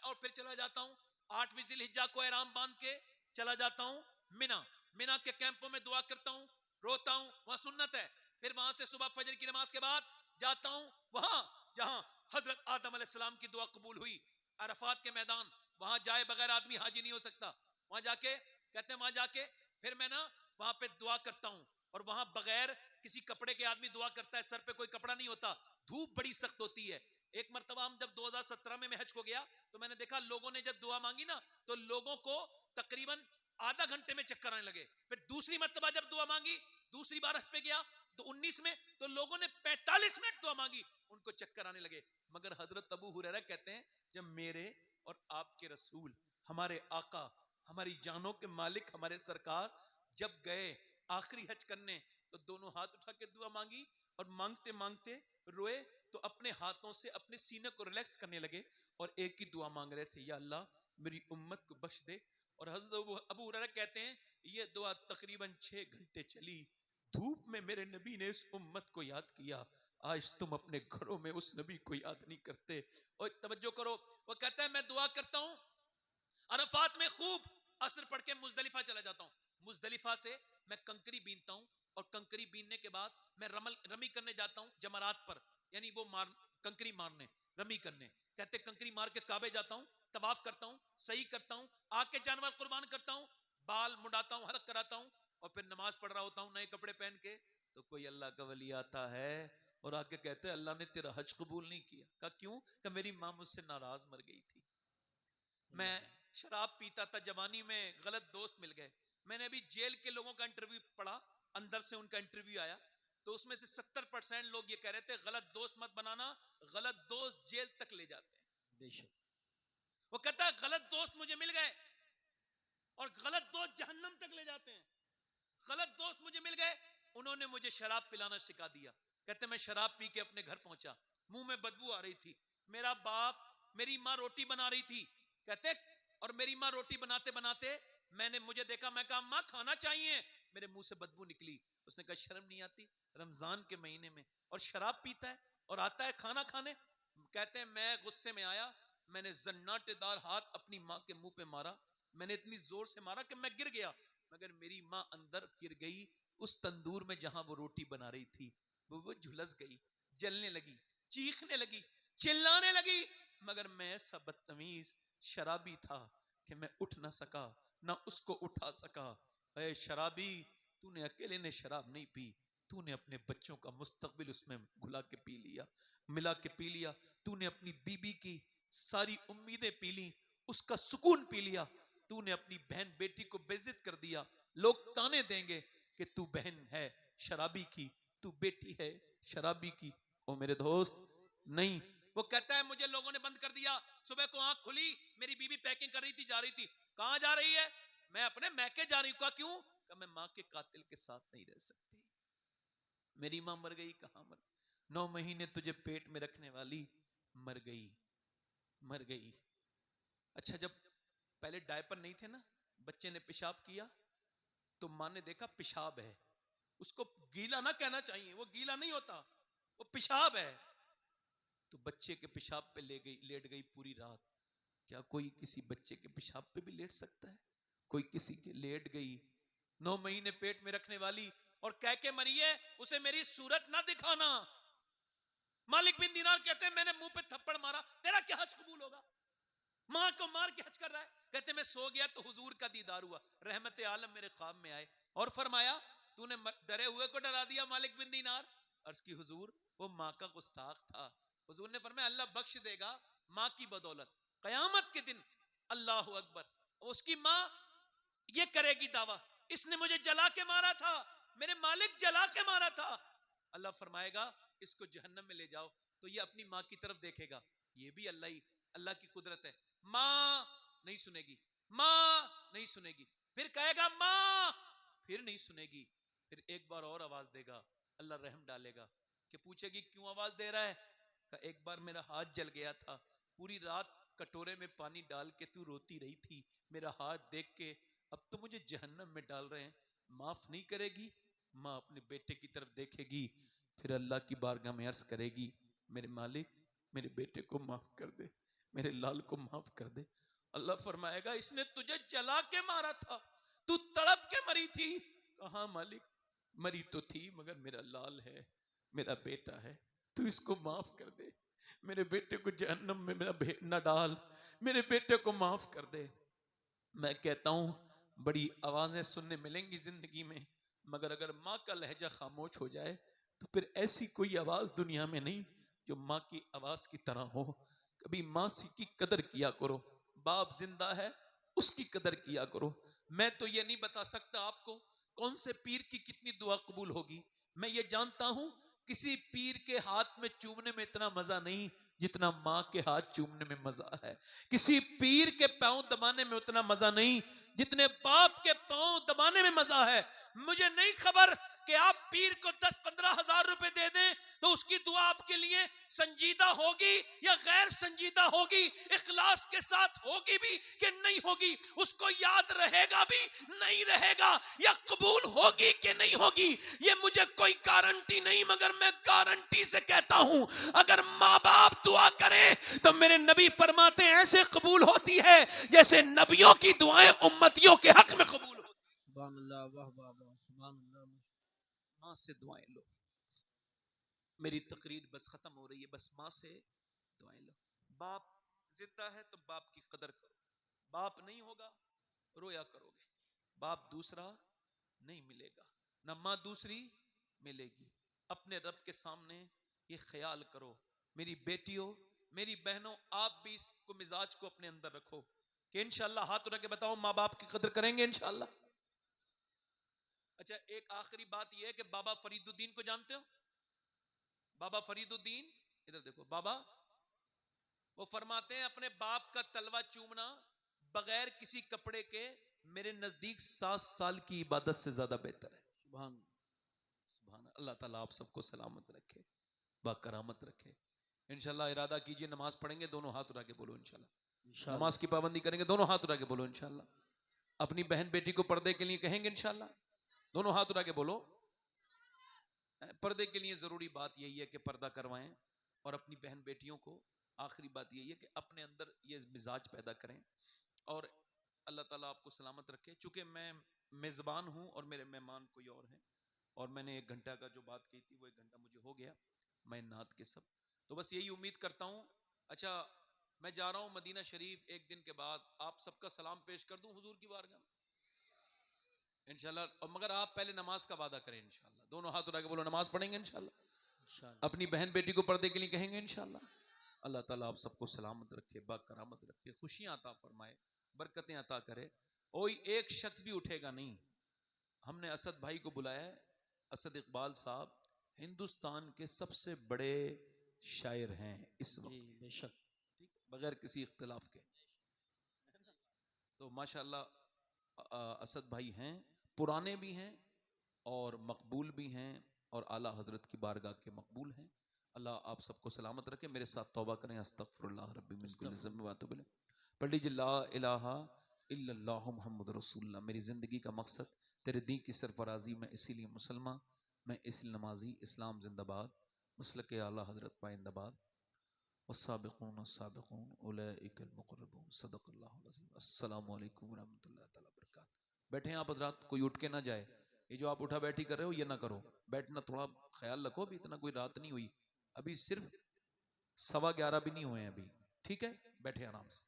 और फिर चला जाता हूं 8वीं जिलहिज्जा को एहराम बांध के चला जाता हूं मिना। मिना के कैंपों में दुआ करता हूं, रोता हूं, वहां सुन्नत है। फिर वहां से सुबह फजर की नमाज के बाद जाता हूं वहां जहां हजरत आदम अलैहिस्सलाम की दुआ कबूल हुई, अरफात के मैदान। वहां जाए बगैर आदमी हाजी नहीं हो सकता। वहां जाके कहते हैं, वहां जाके फिर मैं ना वहां पे दुआ करता हूं, और वहां बगैर किसी कपड़े के आदमी दुआ करता है, सर पे कोई कपड़ा नहीं होता, धूप बड़ी सख्त होती है। एक मरतबा हम जब 2017 में मैं हज को गया तो मैंने देखा लोगों ने जब दुआ मांगी ना तो लोगों को तकरीबन आधा घंटे में चक्कर आने लगे। फिर दूसरी मरतबा जब दुआ मांगी, दूसरी बार हज पे गया तो 19 में, तो लोगों ने 45 मिनट दुआ मांगी, उनको चक्कर आने लगे। मगर हजरत अबू हुरैरा कहते हैं जब मेरे और आपके रसूल, हमारे आका, हमारी जानों के मालिक, हमारे सरकार जब गए आखिरी हज करने तो दोनों हाथ उठा के दुआ मांगी और मांगते मांगते रोए, तो अपने हाथों से अपने सीने को रिलैक्स करने लगे और एक ही दुआ मांग रहे थे, या अल्लाह मेरी उम्मत को बख्श दे। और हजरत अबू हुरैरा कहते हैं ये दुआ तकरीबन 6 घंटे चली, धूप में मेरे नबी ने इस उम्मत को याद किया। आज तुम अपने घरों में उस नबी को याद नहीं करते। और तवज्जो करो, वो कहता है मैं दुआ करता हूं अरफात में, खूब असर पढ़ के मुजदलिफा चला जाता हूं, मुजदलिफा से मैं कंकरी बीनता हूं, और कंकरी बीनने के बाद मैं रमी करने जाता हूं जमरात पर, यानी वो कंकरी मारने, रमी करने। कहते कंकरी मार के काबे जाता हूं, तवाफ करता हूं, सही करता हूं, आके जानवर कुर्बान करता हूं, बाल मुड़ाता हूं, हलक कराता हूं, और फिर नमाज पढ़ रहा होता हूं नए कपड़े पहन के। तो कोई अल्लाह का वली आता है और आके कहते हैं अल्लाह ने तेरा हज कबूल नहीं किया। कहा क्यों? कि मेरी मां मुझसे नाराज मर गई थी, मैं शराब पीता था, जवानी में गलत दोस्त मिल गए। मैंने अभी जेल के लोगों का इंटरव्यू पढ़ा, अंदर से उनका इंटरव्यू आया, तो उसमें से 70% लोग ये कह रहे थे गलत दोस्त मत बनाना, गलत दोस्त जेल तक ले जाते हैं। बेशक वो कहता है गलत दोस्त मुझे मिल गए और गलत दोस्त जहन्नम तक ले जाते हैं। गलत दोस्त मुझे मिल गए, उन्होंने मुझे शराब पिलाना सिखा दिया। कहते मैं शराब पी के अपने घर पहुंचा, मुंह में बदबू आ रही थी, मेरा बाप मेरी माँ रोटी बना रही थी, कहते और मेरी माँ रोटी बनाते बनाते मैंने मुझे देखा, मैं कहा माँ खाना चाहिए, मेरे मुंह से बदबू निकली। उसने कहा शर्म नहीं आती, रमजान के महीने में और शराब पीता है और आता है खाना खाने। कहते हैं मैं गुस्से में आया, मैंने जन्नाटेदार हाथ अपनी माँ के मुंह पे मारा, मैंने इतनी जोर से मारा कि मैं गिर गया, मगर मेरी माँ अंदर गिर गई उस तंदूर में जहां वो रोटी बना रही थी, वो झुलस गई, जलने लगी, चीखने लगी, चिल्लाने लगी, मगर मैं ऐसा बदतमीज शराबी था कि मैं उठ ना सका, ना उसको उठा सका। ऐ शराबी, तूने अकेले ने शराब नहीं पी, तूने अपने बच्चों का मुस्तकबिल उसमें घुला के पी लिया, मिला के पी लिया, तूने अपनी बीबी की सारी उम्मीदें पी ली, उसका सुकून पी लिया, तूने अपनी बहन बेटी को बेइज्जत कर दिया। लोग ताने देंगे कि तू बहन है शराबी की, तू बेटी है शराबी की। ओ मेरे दोस्त नहीं, वो कहता है मुझे लोगों ने बंद कर दिया, सुबह को आंख खुली, मेरी बीबी पैकिंग कर रही थी, जा रही थी, कहां जा रही है, मैं अपने मैके जा रही हूं। कहा क्यों? कहा मैं मां के कातिल के साथ नहीं रह सकती, मेरी मां मर गई। कहां मर? 9 महीने तुझे पेट में रखने वाली मर गई, मर गई। अच्छा, जब पहले डायपर नहीं थे ना, बच्चे ने पेशाब किया तो मां ने देखा पेशाब है, उसको गीला ना कहना चाहिए, वो गीला नहीं होता, वो पेशाब है, तो बच्चे के पेशाब पे ले गई, लेट गई पूरी रात। क्या कोई किसी बच्चे के पेशाब पे भी लेट सकता है? कोई किसी के लेट गई, 9 महीने पेट में रखने वाली, और कह के मरी है उसे मेरी सूरत ना दिखाना। मालिक बिन दीनार कहते हैं मैंने मुंह पे थप्पड़ मारा, तेरा क्या हज कबूल होगा? मां को मार के हज कर रहा है। कहते मैं सो गया तो हुजूर का दीदार हुआ, रहमत आलम मेरे ख्वाब में आए और फरमाया तूने डरे हुए को डरा दिया मालिक बिन दीनार। अर्ज की हुजूर वो मां का गुस्ताख था। हुजूर ने फरमाया अल्लाह बख्श देगा मां की बदौलत, कयामत के दिन। अल्लाह अकबर। उसकी मां ये करेगी दावा, इसने मुझे जला के मारा था, मेरे मालिक जला के मारा था। अल्लाह फरमाएगा इसको जहन्नम में ले जाओ, तो ये अपनी मां की तरफ देखेगा, ये भी अल्लाह की कुदरत है। मां नहीं सुनेगी, मां नहीं सुनेगी, फिर कहेगा मां, फिर नहीं सुनेगी, फिर एक बार और आवाज देगा, अल्लाह रहम डालेगा कि पूछेगी क्यों आवाज दे रहा है? कहा एक बार मेरा हाथ जल गया था, पूरी रात कटोरे में पानी डाल के तू रोती रही थी, मेरा हाथ देख के अब तो मुझे जहन्नम में डाल रहे हैं, माफ नहीं करेगी? माँ अपने बेटे की तरफ देखेगी, फिर अल्लाह की बारगाह में अर्ज करेगी मेरे मालिक मेरे बेटे को माफ कर दे, मेरे लाल को माफ कर दे। अल्लाह फरमाएगा इसने तुझे जला के मारा था, तू तड़प के मरी थी। कहा मालिक मरी तो थी मगर मेरा लाल है, मेरा बेटा है, तू इसको माफ कर दे, मेरे बेटे को जहन्नम में मेरा न डाल, मेरे बेटे को माफ कर दे। मैं कहता हूं बड़ी आवाजें सुनने मिलेंगी जिंदगी में, मगर अगर माँ का लहजा खामोश हो जाए तो फिर ऐसी कोई आवाज दुनिया में नहीं जो माँ की आवाज की तरह हो। कभी माँ की कदर किया करो, बाप जिंदा है उसकी कदर किया करो। मैं तो ये नहीं बता सकता आपको कौन से पीर की कितनी दुआ कबूल होगी, मैं ये जानता हूं किसी पीर के हाथ में चूमने में इतना मजा नहीं जितना माँ के हाथ चूमने में मजा है, किसी पीर के पांव दबाने में उतना मजा नहीं जितने बाप के पांव दबाने में मजा है। मुझे नहीं खबर कि आप पीर को 10-15 हजार रुपए दे दें तो उसकी दुआ आपके लिए संजीदा होगी या गैर संजीदा होगी, इखलास के साथ होगी भी कि नहीं होगी, उसको याद रहेगा भी नहीं रहेगा, या कबूल होगी कि नहीं होगी, ये मुझे कोई गारंटी नहीं, मगर मैं गारंटी से कहता हूं अगर माँ बाप दुआ करें तो मेरे नबी फरमाते हैं ऐसे कबूल होती है जैसे नबियों की दुआएं उम्मतियों के हक में कबूल होती। सुभान अल्लाह, वाह वाह वाह, सुभान अल्लाह। माँ से दुआएं लो। मेरी तकरीर बस खत्म हो रही है, बस माँ से दुआएं लो। बाप जिंदा है तो बाप की कदर करो, बाप नहीं होगा रोया करोगे, बाप दूसरा नहीं मिलेगा, न माँ दूसरी मिलेगी। अपने रब के सामने ये ख्याल करो, मेरी बेटियों मेरी बहनों आप भी इसको मिजाज को अपने अंदर रखो कि इंशाअल्लाह हाथ उठा के बताओ माँ बाप की कदर करेंगे इंशाअल्लाह। अच्छा, एक आखिरी बात यह है कि बाबा फरीदुद्दीन को जानते हो? बाबा फरीदुद्दीन, इधर देखो, बाबा वो फरमाते हैं अपने बाप का तलवा चूमना बगैर किसी कपड़े के मेरे नजदीक 7 साल की इबादत से ज्यादा बेहतर है। सुभान सुभान अल्लाह ताला आप सबको सलामत रखे, बाकरामत रखे। इंशाल्लाह इरादा कीजिए, नमाज पढ़ेंगे, दोनों हाथ उठा के बोलो इंशाल्लाह। इंशाअल्लाह। नमाज की पाबंदी करेंगे, दोनों हाथ उठा के बोलो इंशाल्लाह। अपनी बहन बेटी को पर्दे के लिए कहेंगे इंशाल्लाह, दोनों हाथ उठा के बोलो। पर्दे के लिए जरूरी बात यही है कि पर्दा करवाएं, और अपनी बहन बेटियों को आखिरी बात यही है कि अपने अंदर ये मिजाज पैदा करें। और अल्लाह ताला आपको सलामत रखे। चूंकि मैं मेजबान हूं और मेरे मेहमान कोई और हैं, और मैंने 1 घंटा का जो बात कही थी वो 1 घंटा मुझे हो गया, मैं नात के सब, तो बस यही उम्मीद करता हूं। अच्छा, मैं जा रहा हूं मदीना शरीफ, 1 दिन के बाद आप सबका सलाम पेश कर दूं हुजूर की बारगाह में इंशाल्लाह। और मगर आप पहले नमाज का वादा करें इंशाल्लाह, दोनों हाथ उठा के बोलो नमाज पढ़ेंगे इंशाल्लाह, इंशाअल्लाह। अपनी बहन बेटी को पर्दे के लिए कहेंगे इंशाल्लाह। अल्लाह ताला आप सबको सलामत रखे, बाकरामत रखे, खुशियां अता फरमाए, बरकतें अता करे। कोई एक शख्स भी उठेगा नहीं। हमने असद भाई को बुलाया है, असद इकबाल साहब हिंदुस्तान के सबसे बड़े शायर हैं इस जी वक्त, बेशक। ठीक, बगैर किसी इख्तिलाफ के। तो माशाल्लाह असद भाई हैं, पुराने भी हैं और मकबूल भी हैं, और आला हजरत की बारगाह के मकबूल हैं। अल्लाह आप सबको सलामत रखे। मेरे साथ तौबा करें, अस्तगफिरुल्लाह रब्बी मिन कुल्ली ज़ंब व अतूबु इलैह। पढ़ लीजिए ला इलाहा इल्लल्लाहु मुहम्मदुर रसूलुल्लाह। मेरी ज़िंदगी का मकसद तेरे दी की सरफराजी, मैं इसीलिए मुसलमान, मैं इसलिए नमाजी, इस्लाम जिंदाबाद, मसलक आला हजरत पाइंदाबाद, वस्साबिकून अस्साबिकून उलैइकल मुक़र्रबून, सदक़ल्लाहुल अज़ीम। अस्सलामु अलैकुम व रहमतुल्लाहि तआला व बरकातुहू। बैठे हैं आप हज़रात, कोई उठ के ना जाए। ये जो आप उठा बैठी कर रहे हो ये ना करो, बैठना थोड़ा ख्याल रखो। अभी इतना कोई रात नहीं हुई, अभी सिर्फ 11:15 भी नहीं हुए हैं अभी, ठीक है, बैठे आराम से।